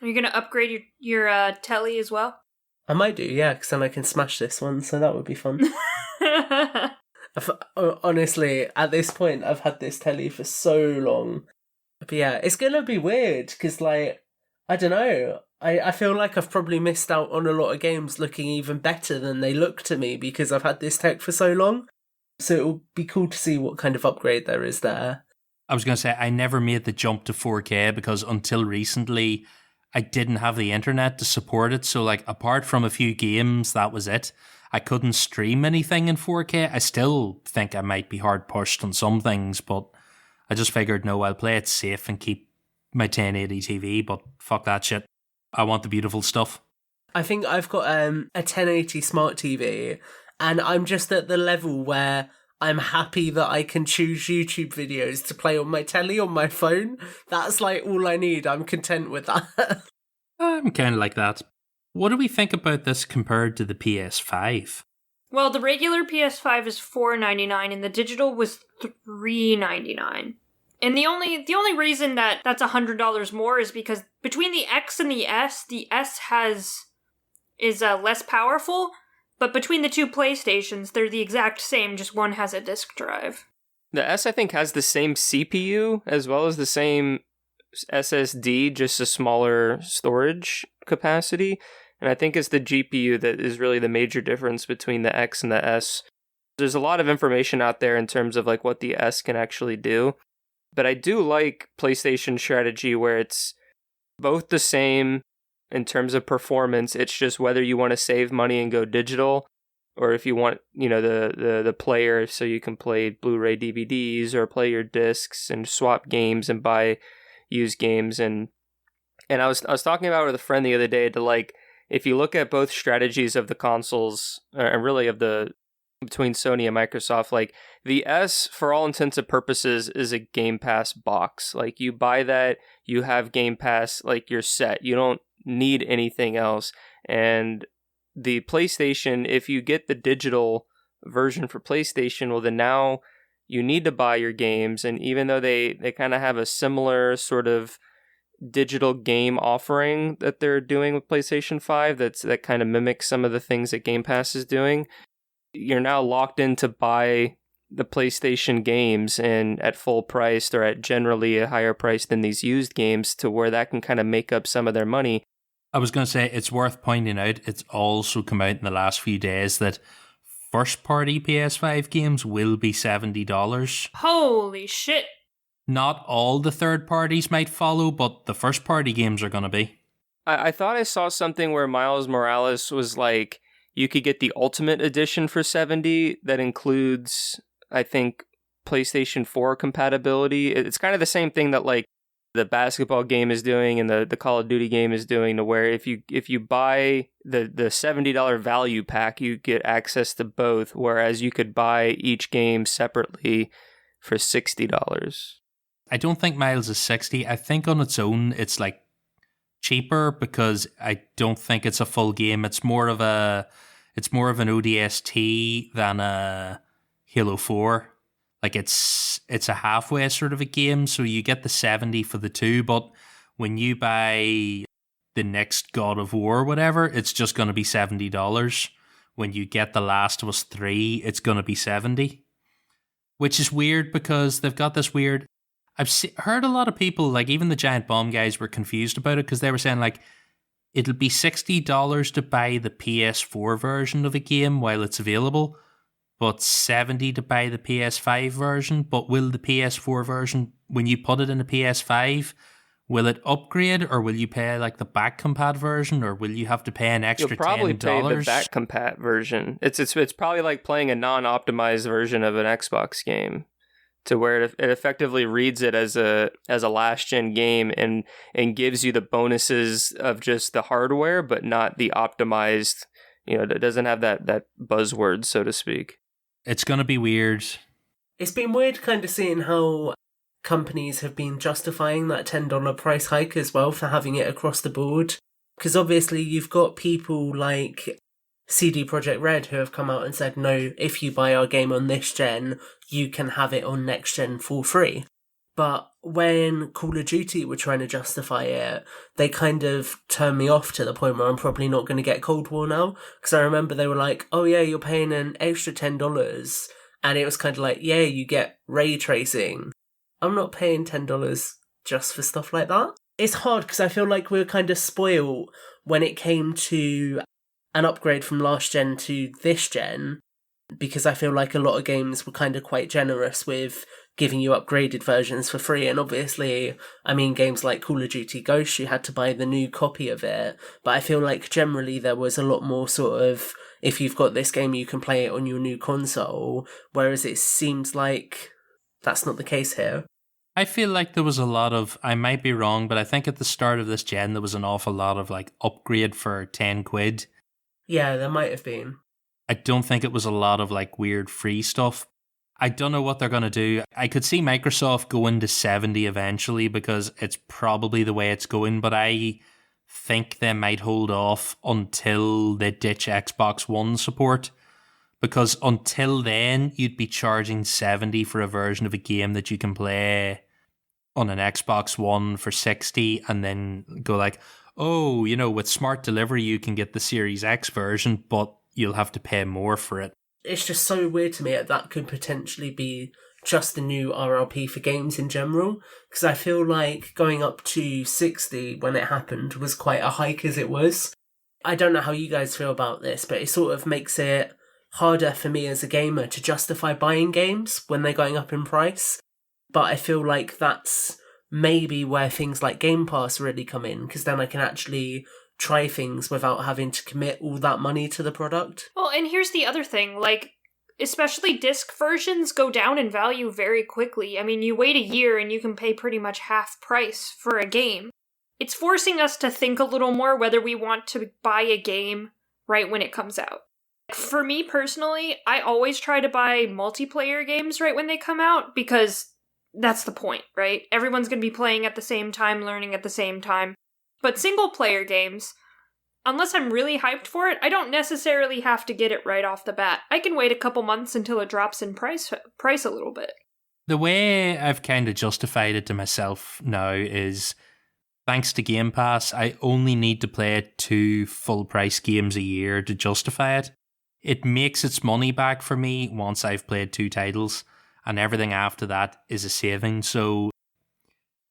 Are you going to upgrade your telly as well? I might do, yeah, because then I can smash this one, so that would be fun. Honestly, at this point, I've had this telly for so long. But yeah, it's going to be weird, because I don't know. I feel like I've probably missed out on a lot of games looking even better than they look to me, because I've had this tech for so long. So it will be cool to see what kind of upgrade there is there. I was going to say, I never made the jump to 4K, because until recently, I didn't have the internet to support it. So apart from a few games, that was it. I couldn't stream anything in 4K. I still think I might be hard pushed on some things, but I just figured, no, I'll play it safe and keep my 1080 TV, but fuck that shit. I want the beautiful stuff. I think I've got a 1080 smart TV, and I'm just at the level where I'm happy that I can choose YouTube videos to play on my telly on my phone. That's all I need. I'm content with that. I'm kind of like that. What do we think about this compared to the PS5? Well, the regular PS5 is $4.99 and the digital was $3.99. And the only reason that that's $100 more is because between the X and the S is less powerful, but between the two PlayStations, they're the exact same, just one has a disk drive. The S, I think, has the same CPU as well as the same SSD, just a smaller storage capacity. And I think it's the GPU that is really the major difference between the X and the S. There's a lot of information out there in terms of like what the S can actually do. But I do like PlayStation's strategy where it's both the same in terms of performance. It's just whether you want to save money and go digital, or if you want, the player so you can play Blu-ray DVDs or play your discs and swap games and buy used games. And I was talking about it with a friend the other day to like, if you look at both strategies of the consoles, and really of the between Sony and Microsoft, like the S, for all intents and purposes, is a Game Pass box. Like you buy that, you have Game Pass, like you're set. You don't need anything else. And the PlayStation, if you get the digital version for PlayStation, well then now you need to buy your games. And even though they kind of have a similar sort of digital game offering that they're doing with PlayStation 5 that kind of mimics some of the things that Game Pass is doing, you're now locked in to buy the PlayStation games and at full price or at generally a higher price than these used games, to where that can kind of make up some of their money. I was going to say, it's worth pointing out, it's also come out in the last few days that first-party PS5 games will be $70. Holy shit. Not all the third parties might follow, but the first-party games are going to be. I thought I saw something where Miles Morales was like, you could get the Ultimate Edition for $70 that includes, I think, PlayStation 4 compatibility. It's kind of the same thing that like the basketball game is doing and the Call of Duty game is doing, to where if you buy the $70 value pack, you get access to both, whereas you could buy each game separately for $60. I don't think Miles is 60. I think on its own it's like cheaper because I don't think it's a full game. It's more of an ODST than a Halo 4. Like it's a halfway sort of a game, so you get the 70 for the two, but when you buy the next God of War or whatever, it's just going to be $70. When you get The Last of Us 3, it's going to be $70. Which is weird because they've got this weird... heard a lot of people, like even the Giant Bomb guys, were confused about it because they were saying like, it'll be $60 to buy the PS4 version of a game while it's available, but $70 to buy the PS5 version. But will the PS4 version, when you put it in the PS5, will it upgrade, or will you pay like the back compat version, or will you have to pay an extra $10? You'll probably pay the back compat version. It's probably like playing a non-optimized version of an Xbox game, to where it effectively reads it as a last gen game and gives you the bonuses of just the hardware, but not the optimized. It doesn't have that buzzword, so to speak. It's going to be weird. It's been weird kind of seeing how companies have been justifying that $10 price hike as well for having it across the board. Because obviously you've got people like CD Projekt Red who have come out and said, no, if you buy our game on this gen, you can have it on next gen for free. But when Call of Duty were trying to justify it, they kind of turned me off to the point where I'm probably not going to get Cold War now. Because I remember they were like, oh yeah, you're paying an extra $10. And it was kind of like, yeah, you get ray tracing. I'm not paying $10 just for stuff like that. It's hard because I feel like we were kind of spoiled when it came to an upgrade from last gen to this gen, because I feel like a lot of games were kind of quite generous with giving you upgraded versions for free. And obviously, I mean, games like Call of Duty Ghosts, you had to buy the new copy of it. But I feel like generally there was a lot more sort of, if you've got this game, you can play it on your new console. Whereas it seems like that's not the case here. I feel like there was a lot of, I might be wrong, but I think at the start of this gen, there was an awful lot of like upgrade for 10 quid. Yeah, there might have been. I don't think it was a lot of like weird free stuff. I don't know what they're going to do. I could see Microsoft going to 70 eventually because it's probably the way it's going, but I think they might hold off until they ditch Xbox One support. Because until then, you'd be charging $70 for a version of a game that you can play on an Xbox One for $60, and then go like, oh, with smart delivery, you can get the Series X version, but you'll have to pay more for it. It's just so weird to me that could potentially be just the new RRP for games in general, because I feel like going up to 60 when it happened was quite a hike as it was. I don't know how you guys feel about this, but it sort of makes it harder for me as a gamer to justify buying games when they're going up in price. But I feel like that's maybe where things like Game Pass really come in, because then I can actually try things without having to commit all that money to the product. Well, and here's the other thing, especially disc versions go down in value very quickly. I mean, you wait a year and you can pay pretty much half price for a game. It's forcing us to think a little more whether we want to buy a game right when it comes out. For me personally, I always try to buy multiplayer games right when they come out, because that's the point, right? Everyone's going to be playing at the same time, learning at the same time. But single player games, unless I'm really hyped for it, I don't necessarily have to get it right off the bat. I can wait a couple months until it drops in price a little bit. The way I've kind of justified it to myself now is, thanks to Game Pass, I only need to play 2 full-price games a year to justify it. It makes its money back for me once I've played 2 titles, and everything after that is a saving. So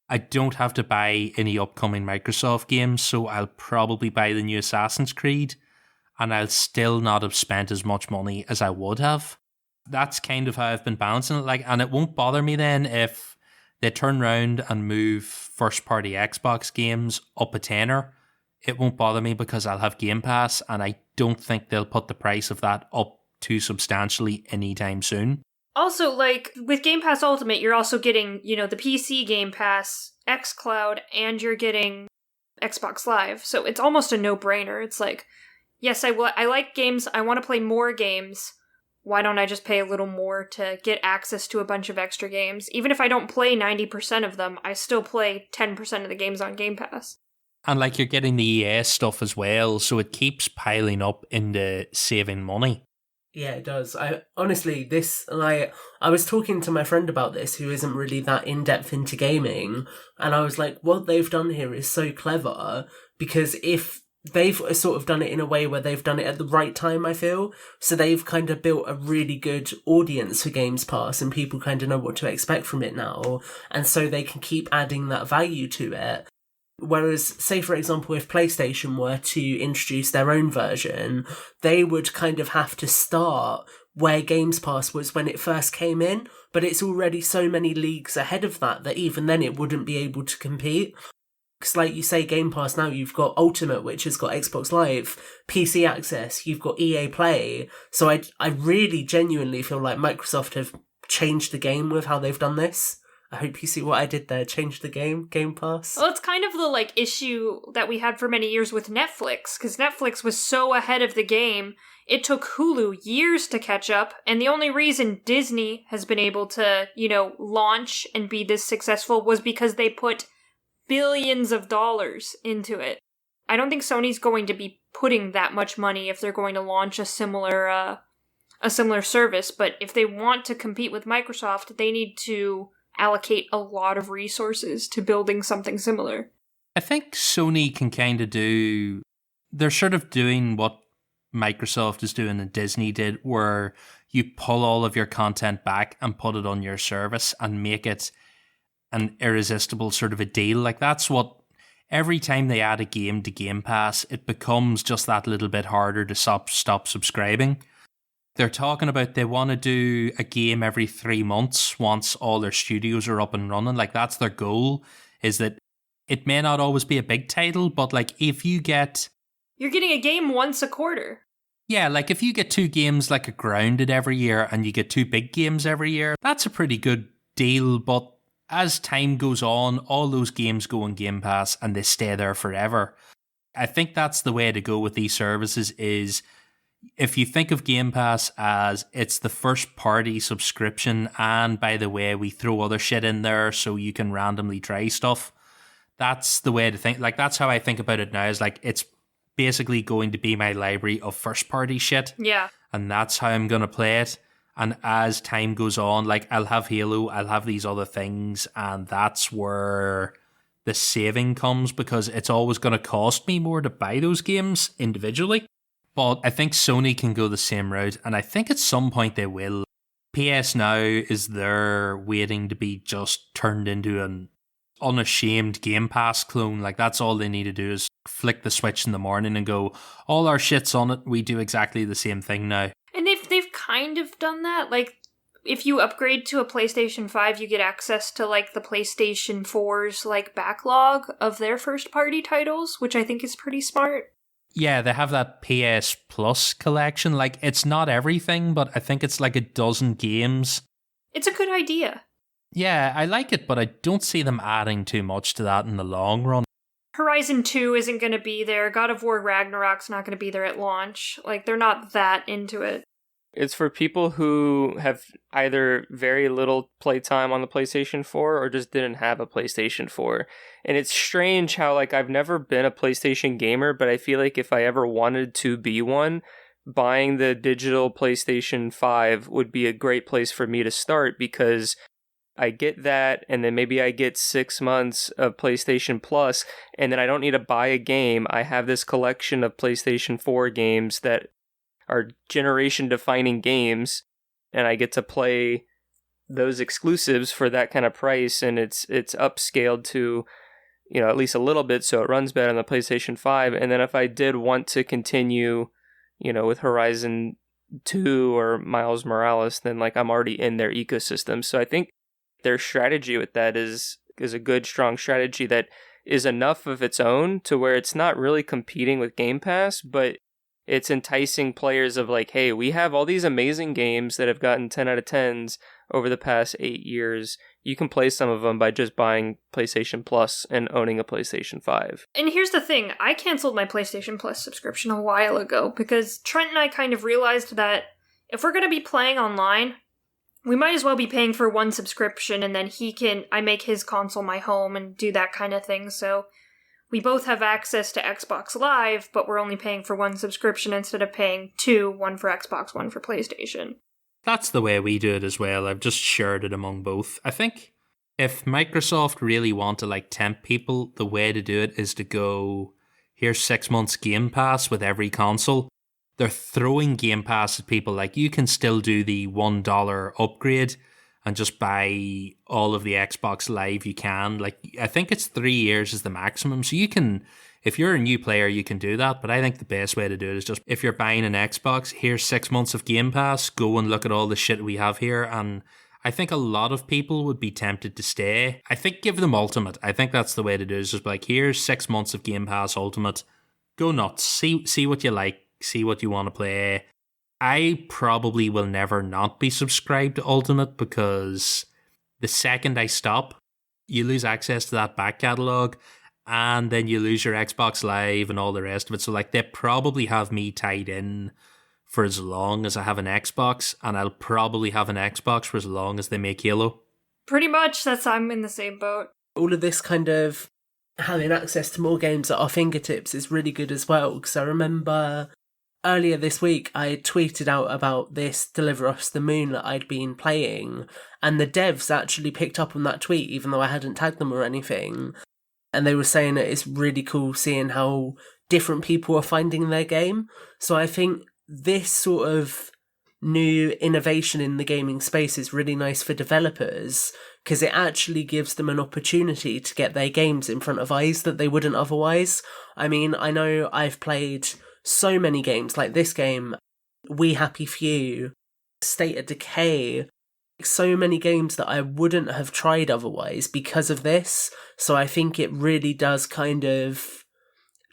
I don't have to buy any upcoming Microsoft games, so I'll probably buy the new Assassin's Creed, and I'll still not have spent as much money as I would have. That's kind of how I've been balancing it. And it won't bother me then if they turn around and move first-party Xbox games up a tenner. It won't bother me because I'll have Game Pass, and I don't think they'll put the price of that up too substantially anytime soon. Also, with Game Pass Ultimate, you're also getting, the PC Game Pass, xCloud, and you're getting Xbox Live. So it's almost a no-brainer. It's like, yes, I like games, I want to play more games. Why don't I just pay a little more to get access to a bunch of extra games? Even if I don't play 90% of them, I still play 10% of the games on Game Pass. And you're getting the EA stuff as well, so it keeps piling up into saving money. Yeah, it does. I honestly, I was talking to my friend about this, who isn't really that in-depth into gaming, and I was like, what they've done here is so clever, because if they've sort of done it in a way where they've done it at the right time, I feel, so they've kind of built a really good audience for Games Pass, and people kind of know what to expect from it now, and so they can keep adding that value to it. Whereas, say for example, if PlayStation were to introduce their own version, they would kind of have to start where Games Pass was when it first came in, but it's already so many leagues ahead of that even then it wouldn't be able to compete. Because like you say, Game Pass now, you've got Ultimate, which has got Xbox Live, PC Access, you've got EA Play, so I really genuinely feel like Microsoft have changed the game with how they've done this. I hope you see what I did there. Change the Game Pass. Well, it's kind of the issue that we had for many years with Netflix, because Netflix was so ahead of the game. It took Hulu years to catch up, and the only reason Disney has been able to, launch and be this successful was because they put billions of dollars into it. I don't think Sony's going to be putting that much money if they're going to launch a similar service, but if they want to compete with Microsoft, they need to allocate a lot of resources to building something similar. I think Sony can kind of they're sort of doing what Microsoft is doing and Disney did, where you pull all of your content back and put it on your service and make it an irresistible sort of a deal. That's what, every time they add a game to Game Pass, it becomes just that little bit harder to stop subscribing. They're talking about they want to do a game every 3 months once all their studios are up and running. That's their goal, is that it may not always be a big title, but if you get... You're getting a game once a quarter. Yeah, if you get 2 games a Grounded every year and you get 2 big games every year, that's a pretty good deal. But as time goes on, all those games go on Game Pass and they stay there forever. I think that's the way to go with these services is... If you think of Game Pass as it's the first party subscription, and by the way, we throw other shit in there so you can randomly try stuff, that's the way to think. Like, that's how I think about it now, is like, it's basically going to be my library of first party shit. Yeah. And that's how I'm going to play it. And as time goes on, like, I'll have Halo, I'll have these other things, and that's where the saving comes, because it's always going to cost me more to buy those games individually. But I think Sony can go the same route, and I think at some point they will. PS Now is there waiting to be just turned into an unashamed Game Pass clone. Like, that's all they need to do is flick the switch in the morning and go, all our shit's on it, we do exactly the same thing now. And they've kind of done that. Like, if you upgrade to a PlayStation 5, you get access to, like, the PlayStation 4's, like, backlog of their first-party titles, which I think is pretty smart. Yeah, they have that PS Plus collection. Like, it's not everything, but I think it's like a dozen games. It's a good idea. Yeah, I like it, but I don't see them adding too much to that in the long run. Horizon 2 isn't going to be there. God of War Ragnarok's not going to be there at launch. Like, they're not that into it. It's for people who have either very little playtime on the PlayStation 4 or just didn't have a PlayStation 4. And it's strange how, like, I've never been a PlayStation gamer, but I feel like if I ever wanted to be one, buying the digital PlayStation 5 would be a great place for me to start, because I get that, and then maybe I get 6 months of PlayStation Plus, and then I don't need to buy a game. I have this collection of PlayStation 4 games that are generation-defining games, and I get to play those exclusives for that kind of price, and it's upscaled to, you know, at least a little bit, so it runs better on the PlayStation 5. And then if I did want to continue, you know, with Horizon 2 or Miles Morales, then, like, I'm already in their ecosystem. So I think their strategy with that is a good, strong strategy that is enough of its own to where it's not really competing with Game Pass, but it's enticing players of, like, hey, we have all these amazing games that have gotten 10 out of 10s over the past 8 years. You can play some of them by just buying PlayStation Plus and owning a PlayStation 5. And here's the thing, I canceled my PlayStation Plus subscription a while ago because Trent and I kind of realized that if we're going to be playing online, we might as well be paying for one subscription, and then I make his console my home and do that kind of thing. So we both have access to Xbox Live, but we're only paying for one subscription instead of paying two, one for Xbox, one for PlayStation. That's the way we do it as well. I've just shared it among both. I think if Microsoft really want to, like, tempt people, the way to do it is to go, here's 6 months Game Pass with every console. They're throwing Game Pass at people, like, you can still do the $1 upgrade and just buy all of the Xbox Live you can. Like, I think it's 3 years is the maximum. So you can, if you're a new player, you can do that. But I think the best way to do it is just, if you're buying an Xbox, here's 6 months of Game Pass, go and look at all the shit we have here. And I think a lot of people would be tempted to stay. I think give them Ultimate. I think that's the way to do it, is just like, here's 6 months of Game Pass Ultimate. Go nuts. See what you like. See what you want to play. I probably will never not be subscribed to Ultimate, because the second I stop, you lose access to that back catalogue, and then you lose your Xbox Live and all the rest of it. So, like, they probably have me tied in for as long as I have an Xbox, and I'll probably have an Xbox for as long as they make Halo. Pretty much, I'm in the same boat. All of this kind of having access to more games at our fingertips is really good as well, because I remember earlier this week, I tweeted out about this Deliver Us the Moon that I'd been playing, and the devs actually picked up on that tweet, even though I hadn't tagged them or anything. And they were saying that it's really cool seeing how different people are finding their game. So I think this sort of new innovation in the gaming space is really nice for developers, because it actually gives them an opportunity to get their games in front of eyes that they wouldn't otherwise. I mean, I know I've played so many games like this game, We Happy Few, State of Decay, so many games that I wouldn't have tried otherwise because of this. So I think it really does kind of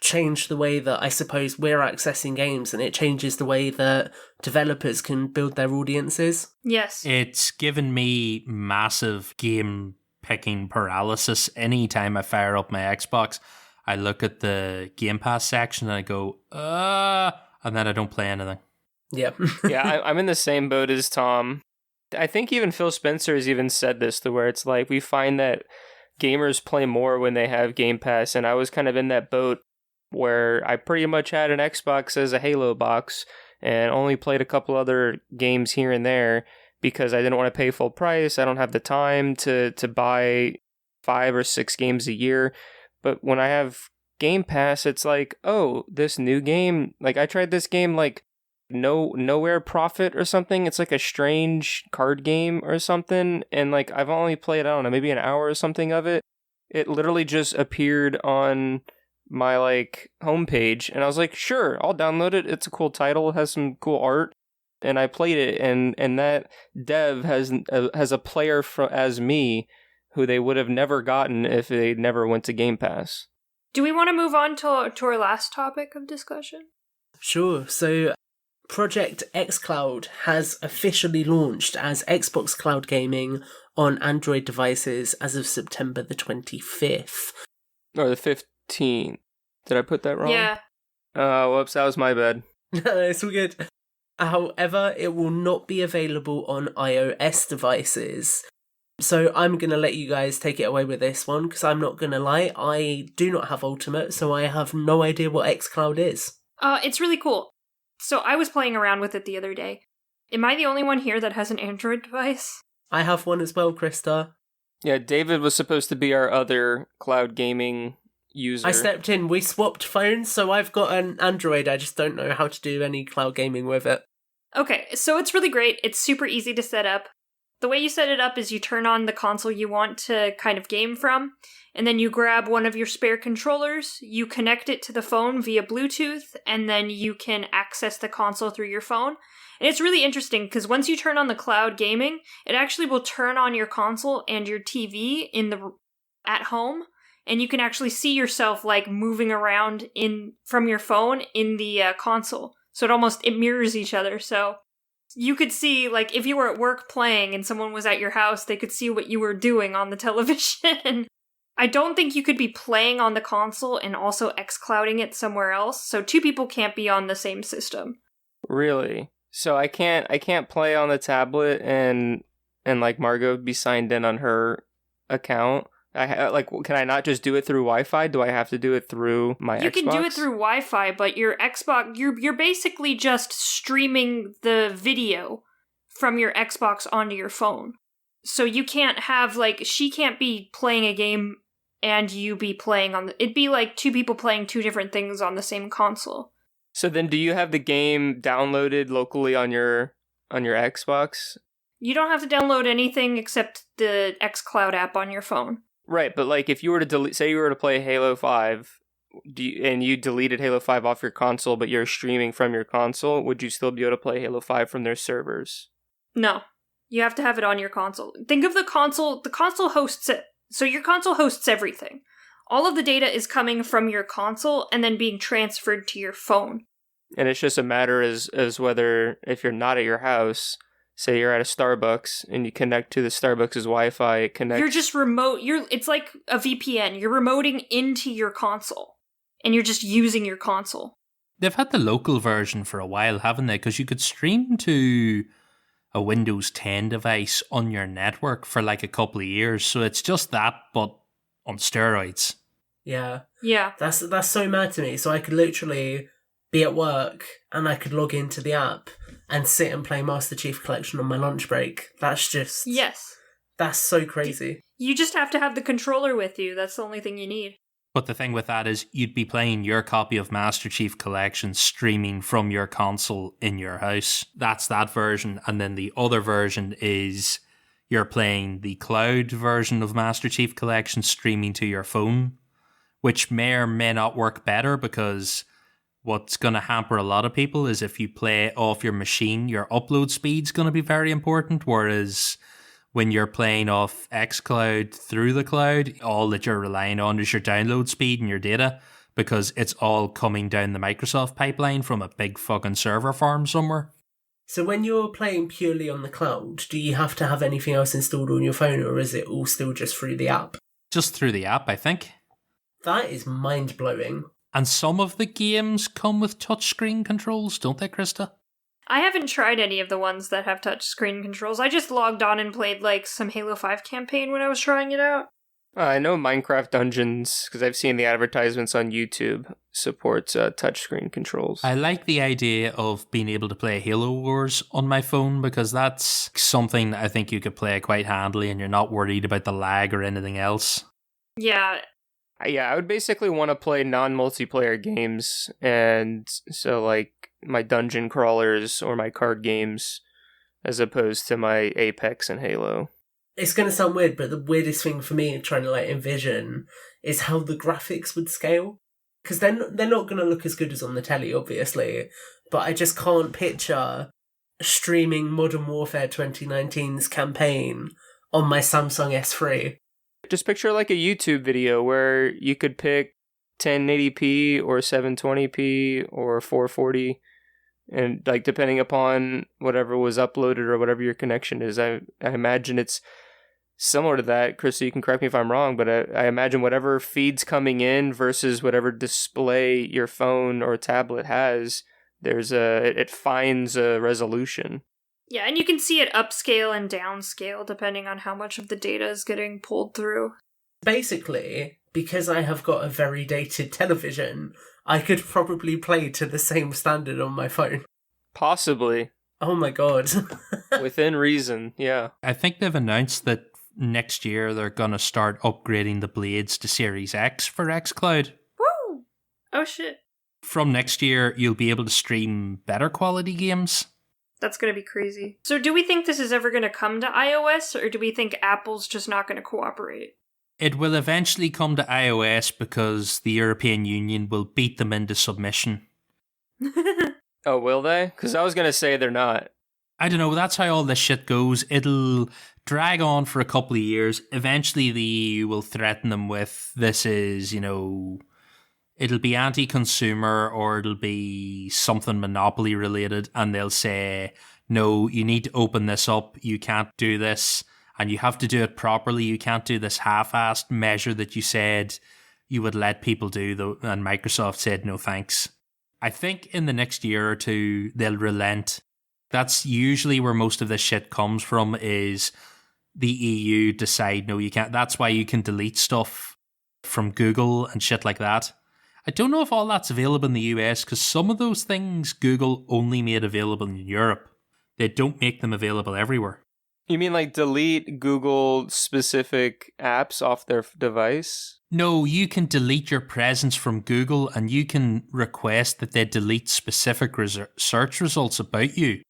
change the way that I suppose we're accessing games, and it changes the way that developers can build their audiences. Yes. It's given me massive game picking paralysis. Anytime I fire up my Xbox, I look at the Game Pass section and I go, and then I don't play anything. Yeah. Yeah, I'm in the same boat as Tom. I think even Phil Spencer has even said this, to where it's like, we find that gamers play more when they have Game Pass, and I was kind of in that boat where I pretty much had an Xbox as a Halo box and only played a couple other games here and there because I didn't want to pay full price. I don't have the time to buy 5 or 6 games a year. But when I have Game Pass, it's like, oh, this new game, like I tried this game like Nowhere Profit or something. It's like a strange card game or something, and like I've only played, I don't know, maybe an hour or something of it. It literally just appeared on my like homepage, and I was like, sure, I'll download it. It's a cool title, it has some cool art, and I played it, and that dev has a player as me who they would have never gotten if they never went to Game Pass. Do we want to move on to our last topic of discussion? Sure. So Project xCloud has officially launched as Xbox Cloud Gaming on Android devices as of September the 25th. Or the 15th. Did I put that wrong? Yeah. Whoops, that was my bad. No, it's all good. However, it will not be available on iOS devices. So I'm going to let you guys take it away with this one, because I'm not going to lie, I do not have Ultimate, so I have no idea what xCloud is. It's really cool. So I was playing around with it the other day. Am I the only one here that has an Android device? I have one as well, Krysta. Yeah, David was supposed to be our other cloud gaming user. I stepped in, we swapped phones, so I've got an Android, I just don't know how to do any cloud gaming with it. Okay, so it's really great. It's super easy to set up. The way you set it up is you turn on the console you want to kind of game from, and then you grab one of your spare controllers, you connect it to the phone via Bluetooth, and then you can access the console through your phone. And it's really interesting because once you turn on the cloud gaming, it actually will turn on your console and your TV at home, and you can actually see yourself like moving around from your phone in the console. So it mirrors each other. So you could see, like, if you were at work playing and someone was at your house, they could see what you were doing on the television. I don't think you could be playing on the console and also xClouding it somewhere else, so 2 people can't be on the same system. Really? So I can't play on the tablet and like Margot be signed in on her account? Can I not just do it through Wi-Fi? Do I have to do it through my Xbox? You can do it through Wi-Fi, but your Xbox, you're basically just streaming the video from your Xbox onto your phone. So you can't have, like, she can't be playing a game and you be playing it'd be like 2 people playing 2 different things on the same console. So then do you have the game downloaded locally on your Xbox? You don't have to download anything except the xCloud app on your phone. Right, but like if you were to say you were to play Halo 5, and you deleted Halo 5 off your console, but you're streaming from your console, would you still be able to play Halo 5 from their servers? No. You have to have it on your console. Think of the console hosts it. So your console hosts everything. All of the data is coming from your console and then being transferred to your phone. And it's just a matter as whether, if you're not at your house, say you're at a Starbucks and you connect to the Starbucks' Wi-Fi, it connects. You're just remote. It's like a VPN. You're remoting into your console, and you're just using your console. They've had the local version for a while, haven't they? Because you could stream to a Windows 10 device on your network for like a couple of years. So it's just that, but on steroids. Yeah. Yeah. That's so mad to me. So I could literally be at work and I could log into the app and sit and play Master Chief Collection on my lunch break. That's just... Yes. That's so crazy. You just have to have the controller with you. That's the only thing you need. But the thing with that is you'd be playing your copy of Master Chief Collection streaming from your console in your house. That's that version. And then the other version is you're playing the cloud version of Master Chief Collection streaming to your phone, which may or may not work better because what's going to hamper a lot of people is if you play off your machine, your upload speed's going to be very important, whereas when you're playing off xCloud through the cloud, all that you're relying on is your download speed and your data because it's all coming down the Microsoft pipeline from a big fucking server farm somewhere. So when you're playing purely on the cloud, do you have to have anything else installed on your phone or is it all still just through the app? Just through the app, I think. That is mind-blowing. And some of the games come with touchscreen controls, don't they, Krysta? I haven't tried any of the ones that have touchscreen controls. I just logged on and played like some Halo 5 campaign when I was trying it out. I know Minecraft Dungeons, because I've seen the advertisements on YouTube, supports touchscreen controls. I like the idea of being able to play Halo Wars on my phone, because that's something I think you could play quite handily and you're not worried about the lag or anything else. Yeah. Yeah, I would basically want to play non-multiplayer games, and so like my dungeon crawlers or my card games, as opposed to my Apex and Halo. It's going to sound weird, but the weirdest thing for me trying to like envision is how the graphics would scale. Because they're not going to look as good as on the telly, obviously. But I just can't picture streaming Modern Warfare 2019's campaign on my Samsung S3. Just picture like a YouTube video where you could pick 1080p or 720p or 440, and like depending upon whatever was uploaded or whatever your connection is. I imagine it's similar to that. Krysta, you can correct me if I'm wrong, but I imagine whatever feeds coming in versus whatever display your phone or tablet has, it finds a resolution. Yeah, and you can see it upscale and downscale depending on how much of the data is getting pulled through. Basically, because I have got a very dated television, I could probably play to the same standard on my phone. Possibly. Oh my god. Within reason, yeah. I think they've announced that next year they're going to start upgrading the blades to Series X for xCloud. Woo! Oh shit. From next year, you'll be able to stream better quality games. That's going to be crazy. So do we think this is ever going to come to iOS, or do we think Apple's just not going to cooperate? It will eventually come to iOS because the European Union will beat them into submission. Oh, will they? Because I was going to say they're not. I don't know, that's how all this shit goes. It'll drag on for a couple of years. Eventually the EU will threaten them with, this is, it'll be anti-consumer or it'll be something monopoly related, and they'll say, no, you need to open this up, you can't do this, and you have to do it properly. You can't do this half-assed measure that you said you would let people do, though, and Microsoft said no thanks. I think in the next year or two, they'll relent. That's usually where most of this shit comes from, is the EU decide, no, you can't. That's why you can delete stuff from Google and shit like that. I don't know if all that's available in the US, because some of those things Google only made available in Europe. They don't make them available everywhere. You mean like delete Google-specific apps off their device? No, you can delete your presence from Google, and you can request that they delete specific search results about you.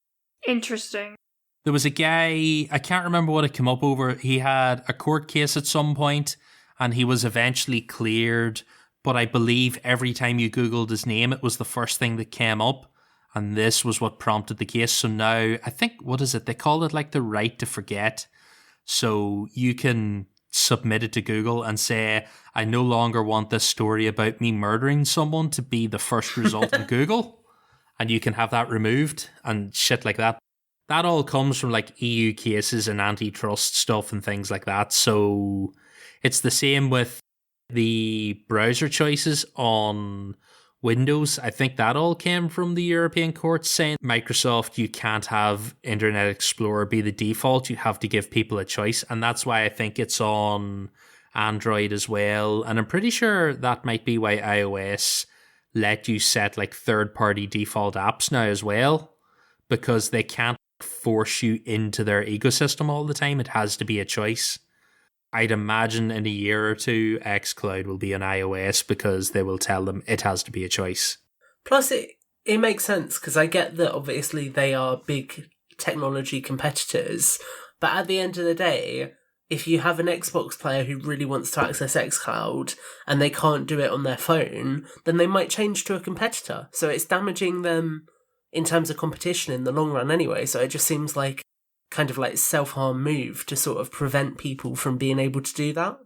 Interesting. There was a guy, I can't remember what it came up over. He had a court case at some point, and he was eventually cleared. But I believe every time you Googled his name, it was the first thing that came up. And this was what prompted the case. So now, I think, what is it? They call it like the right to forget. So you can submit it to Google and say, I no longer want this story about me murdering someone to be the first result in Google. And you can have that removed and shit like that. That all comes from like EU cases and antitrust stuff and things like that. So it's the same with the browser choices on Windows. I think that all came from the European courts saying, Microsoft, you can't have Internet Explorer be the default. You have to give people a choice. And that's why I think it's on Android as well. And I'm pretty sure that might be why iOS let you set like third-party default apps now as well, because they can't force you into their ecosystem all the time. It has to be a choice. I'd imagine in a year or two, xCloud will be on iOS because they will tell them it has to be a choice. Plus, it makes sense, because I get that obviously they are big technology competitors, but at the end of the day, if you have an Xbox player who really wants to access xCloud and they can't do it on their phone, then they might change to a competitor. So it's damaging them in terms of competition in the long run anyway. So it just seems like kind of like self-harm move to sort of prevent people from being able to do that.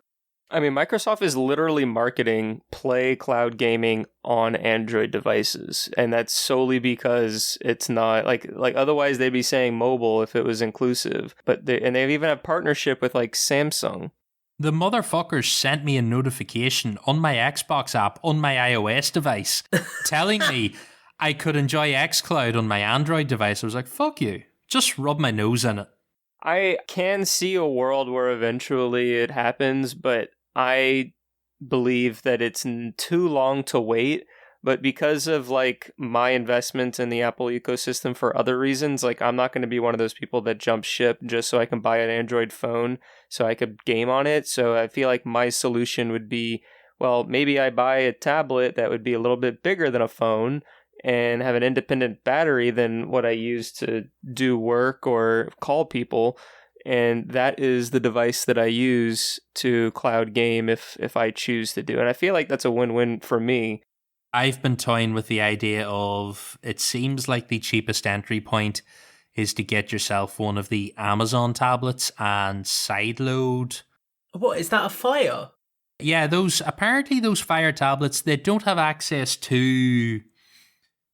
I mean, Microsoft is literally marketing play cloud gaming on Android devices, and that's solely because it's not like otherwise they'd be saying mobile if it was inclusive. But they even have partnership with like Samsung. The motherfuckers sent me a notification on my Xbox app on my iOS device telling me I could enjoy xCloud on my Android device. I was like, fuck you. Just rub my nose in it. I can see a world where eventually it happens, but I believe that it's too long to wait. But because of like my investment in the Apple ecosystem for other reasons, like I'm not going to be one of those people that jump ship just so I can buy an Android phone so I could game on it. So I feel like my solution would be, well, maybe I buy a tablet that would be a little bit bigger than a phone and have an independent battery than what I use to do work or call people. And that is the device that I use to cloud game if I choose to do it. And I feel like that's a win-win for me. I've been toying with the idea of, it seems like the cheapest entry point is to get yourself one of the Amazon tablets and sideload. What, is that a Fire? Yeah, those Fire tablets, they don't have access to,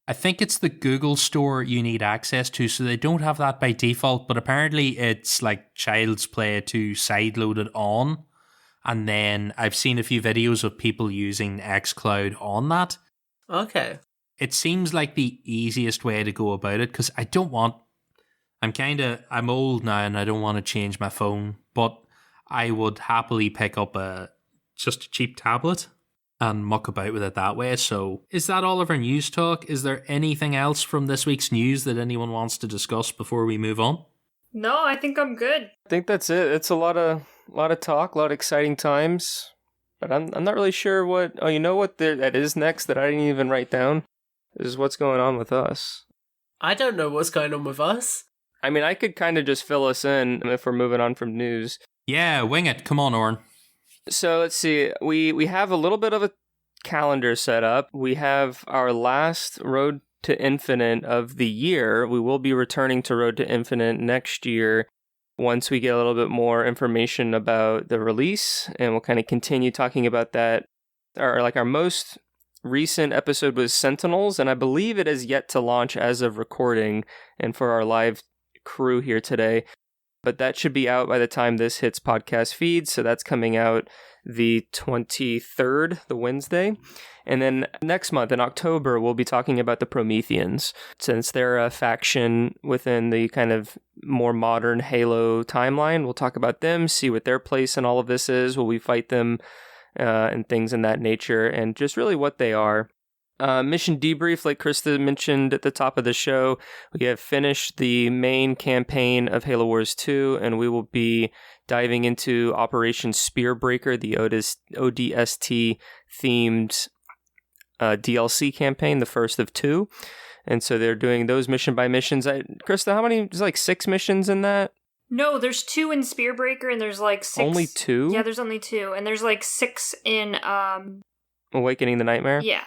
I think it's the Google Store you need access to, so they don't have that by default, but apparently it's like child's play to sideload it on. And then I've seen a few videos of people using xCloud on that. Okay. It seems like the easiest way to go about it, because I'm old now and I don't want to change my phone, but I would happily pick up just a cheap tablet and muck about with it that way. So is that all of our news talk? Is there anything else from this week's news that anyone wants to discuss before we move on? No, I think I'm good. I think that's it. It's a lot of talk, a lot of exciting times. But I'm not really sure what... Oh, you know what that is next that I didn't even write down? This is what's going on with us. I don't know what's going on with us. I mean, I could kind of just fill us in if we're moving on from news. Yeah, wing it. Come on, Oran. So let's see. We have a little bit of a calendar set up. We have our last Road to Infinite of the year. We will be returning to Road to Infinite next year once we get a little bit more information about the release, and we'll kind of continue talking about that. Our most recent episode was Sentinels, and I believe it is yet to launch as of recording and for our live crew here today. But that should be out by the time this hits podcast feed, so that's coming out the 23rd, the Wednesday. And then next month, in October, we'll be talking about the Prometheans, since they're a faction within the kind of more modern Halo timeline. We'll talk about them, see what their place in all of this is, will we fight them, and things in that nature, and just really what they are. Mission debrief, like Krysta mentioned at the top of the show, we have finished the main campaign of Halo Wars 2, and we will be diving into Operation Spearbreaker, the ODST themed DLC campaign, the first of 2. And so they're doing those mission by missions. Krysta, how many? There's like 6 missions in that? No, there's 2 in Spearbreaker, and there's like 6. Only 2? Yeah, there's only 2, and there's like 6 in Awakening the Nightmare? Yeah.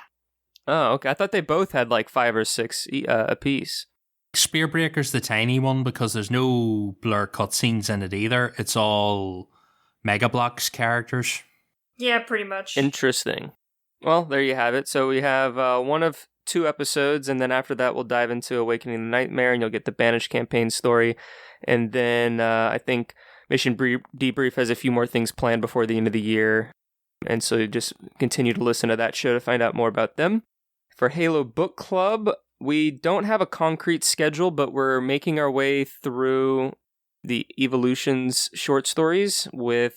Oh, okay. I thought they both had like 5 or 6 apiece. Spearbreaker's the tiny one because there's no blur cutscenes in it either. It's all Mega Bloks characters. Yeah, pretty much. Interesting. Well, there you have it. So we have one of 2 episodes, and then after that we'll dive into Awakening the Nightmare, and you'll get the Banished campaign story. And then I think Mission Debrief has a few more things planned before the end of the year. And so just continue to listen to that show to find out more about them. For Halo Book Club, we don't have a concrete schedule, but we're making our way through the Evolutions short stories, with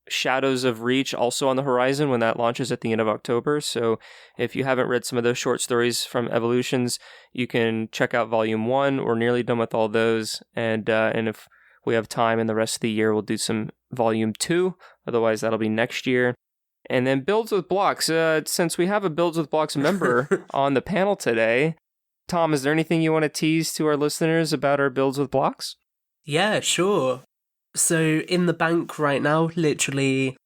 Shadows of Reach also on the horizon when that launches at the end of October. So if you haven't read some of those short stories from Evolutions, you can check out Volume 1. We're nearly done with all those. And if we have time in the rest of the year, we'll do some Volume 2. Otherwise, that'll be next year. And then Builds with Blocks. Since we have a Builds with Blocks member on the panel today, Tom, is there anything you want to tease to our listeners about our Builds with Blocks? Yeah, sure. So in the bank right now, literally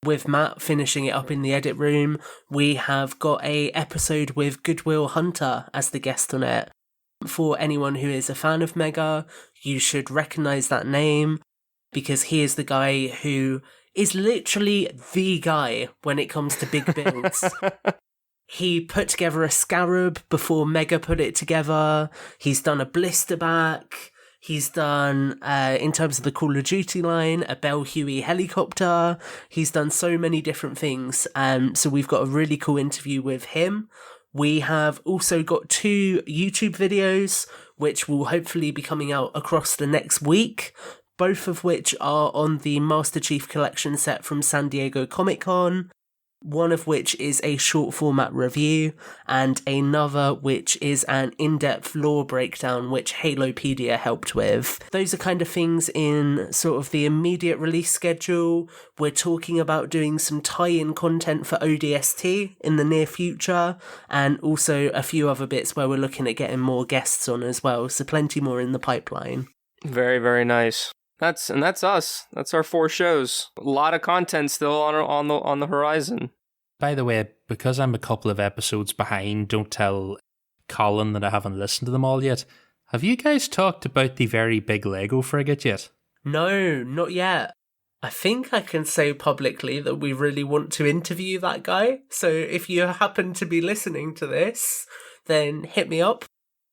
with Matt finishing it up in the edit room, we have got a episode with Goodwill Hunter as the guest on it. For anyone who is a fan of Mega, you should recognise that name, because he is the guy who is literally the guy when it comes to big builds. He put together a Scarab before Mega put it together. He's done a blister back. He's done, in terms of the Call of Duty line, a Bell Huey helicopter. He's done so many different things. So we've got a really cool interview with him. We have also got 2 YouTube videos, which will hopefully be coming out across the next week. both of which are on the Master Chief Collection set from San Diego Comic-Con, one of which is a short format review, and another which is an in-depth lore breakdown which Halopedia helped with. Those are kind of things in sort of the immediate release schedule. We're talking about doing some tie-in content for ODST in the near future, and also a few other bits where we're looking at getting more guests on as well, so plenty more in the pipeline. Very, very nice. That's us. That's our 4 shows. A lot of content still on the horizon. By the way, because I'm a couple of episodes behind, don't tell Colin that I haven't listened to them all yet. Have you guys talked about the very big Lego frigate yet? No, not yet. I think I can say publicly that we really want to interview that guy. So if you happen to be listening to this, then hit me up.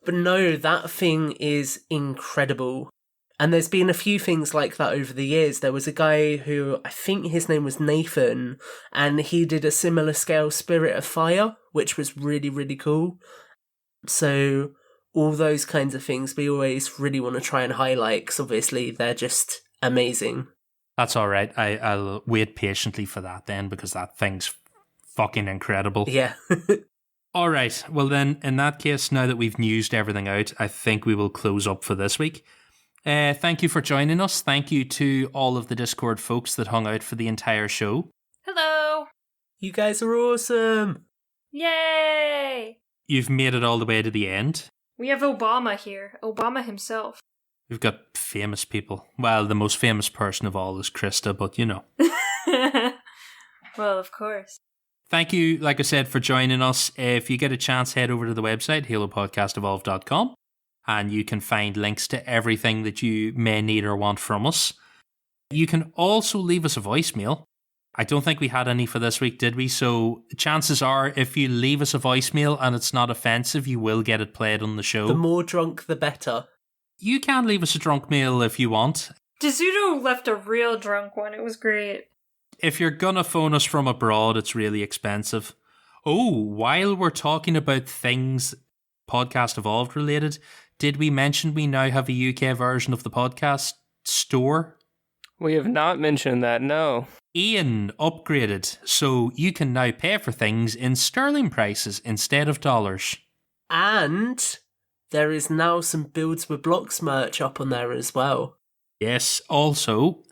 But no, that thing is incredible. And there's been a few things like that over the years. There was a guy who, I think his name was Nathan, and he did a similar scale Spirit of Fire, which was really, really cool. So all those kinds of things we always really want to try and highlight, because obviously they're just amazing. That's all right. I'll wait patiently for that then, because that thing's fucking incredible. Yeah. All right. Well then, in that case, now that we've newsed everything out, I think we will close up for this week. Thank you for joining us. Thank you to all of the Discord folks that hung out for the entire show. Hello! You guys are awesome! Yay! You've made it all the way to the end. We have Obama here. Obama himself. We've got famous people. Well, the most famous person of all is Krysta, but you know. Well, of course. Thank you, like I said, for joining us. If you get a chance, head over to the website, halopodcastevolved.com. And you can find links to everything that you may need or want from us. You can also leave us a voicemail. I don't think we had any for this week, did we? So chances are, if you leave us a voicemail and it's not offensive, you will get it played on the show. The more drunk, the better. You can leave us a drunk mail if you want. Dezudo left a real drunk one. It was great. If you're gonna phone us from abroad, it's really expensive. Oh, while we're talking about things Podcast Evolved related, did we mention we now have a UK version of the podcast store? We have not mentioned that, no. Ian upgraded, so you can now pay for things in sterling prices instead of dollars. And there is now some Builds with Blocks merch up on there as well. Yes, also,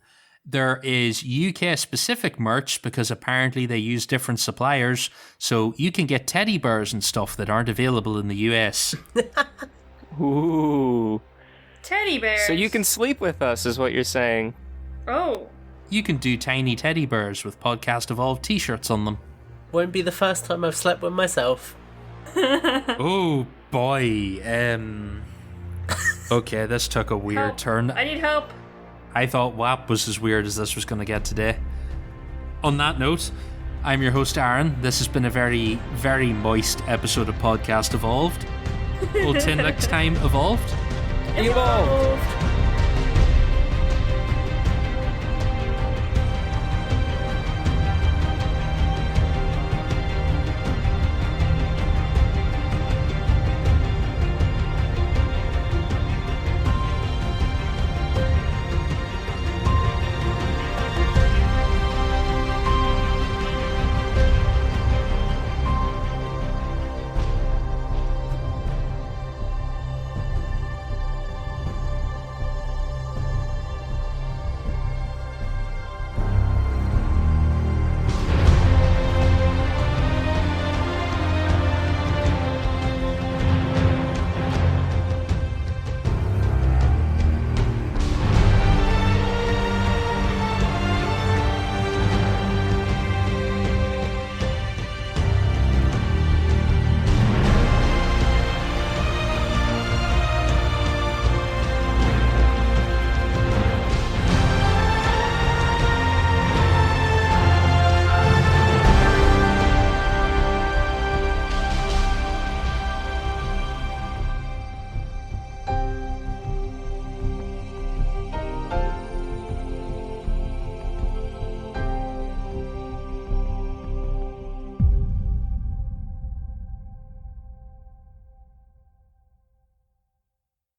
there is UK-specific merch because apparently they use different suppliers, so you can get teddy bears and stuff that aren't available in the US. Ooh. Teddy bears. So you can sleep with us, is what you're saying. Oh. You can do tiny teddy bears with Podcast Evolved t-shirts on them. Won't be the first time I've slept with myself. Oh, boy. Okay, this took a weird Help. turn. I need help. I thought WAP was as weird as this was going to get today. On that note, I'm your host, Aaron. This has been a very, very moist episode of Podcast Evolved. Until next time, Evolved. Evolved!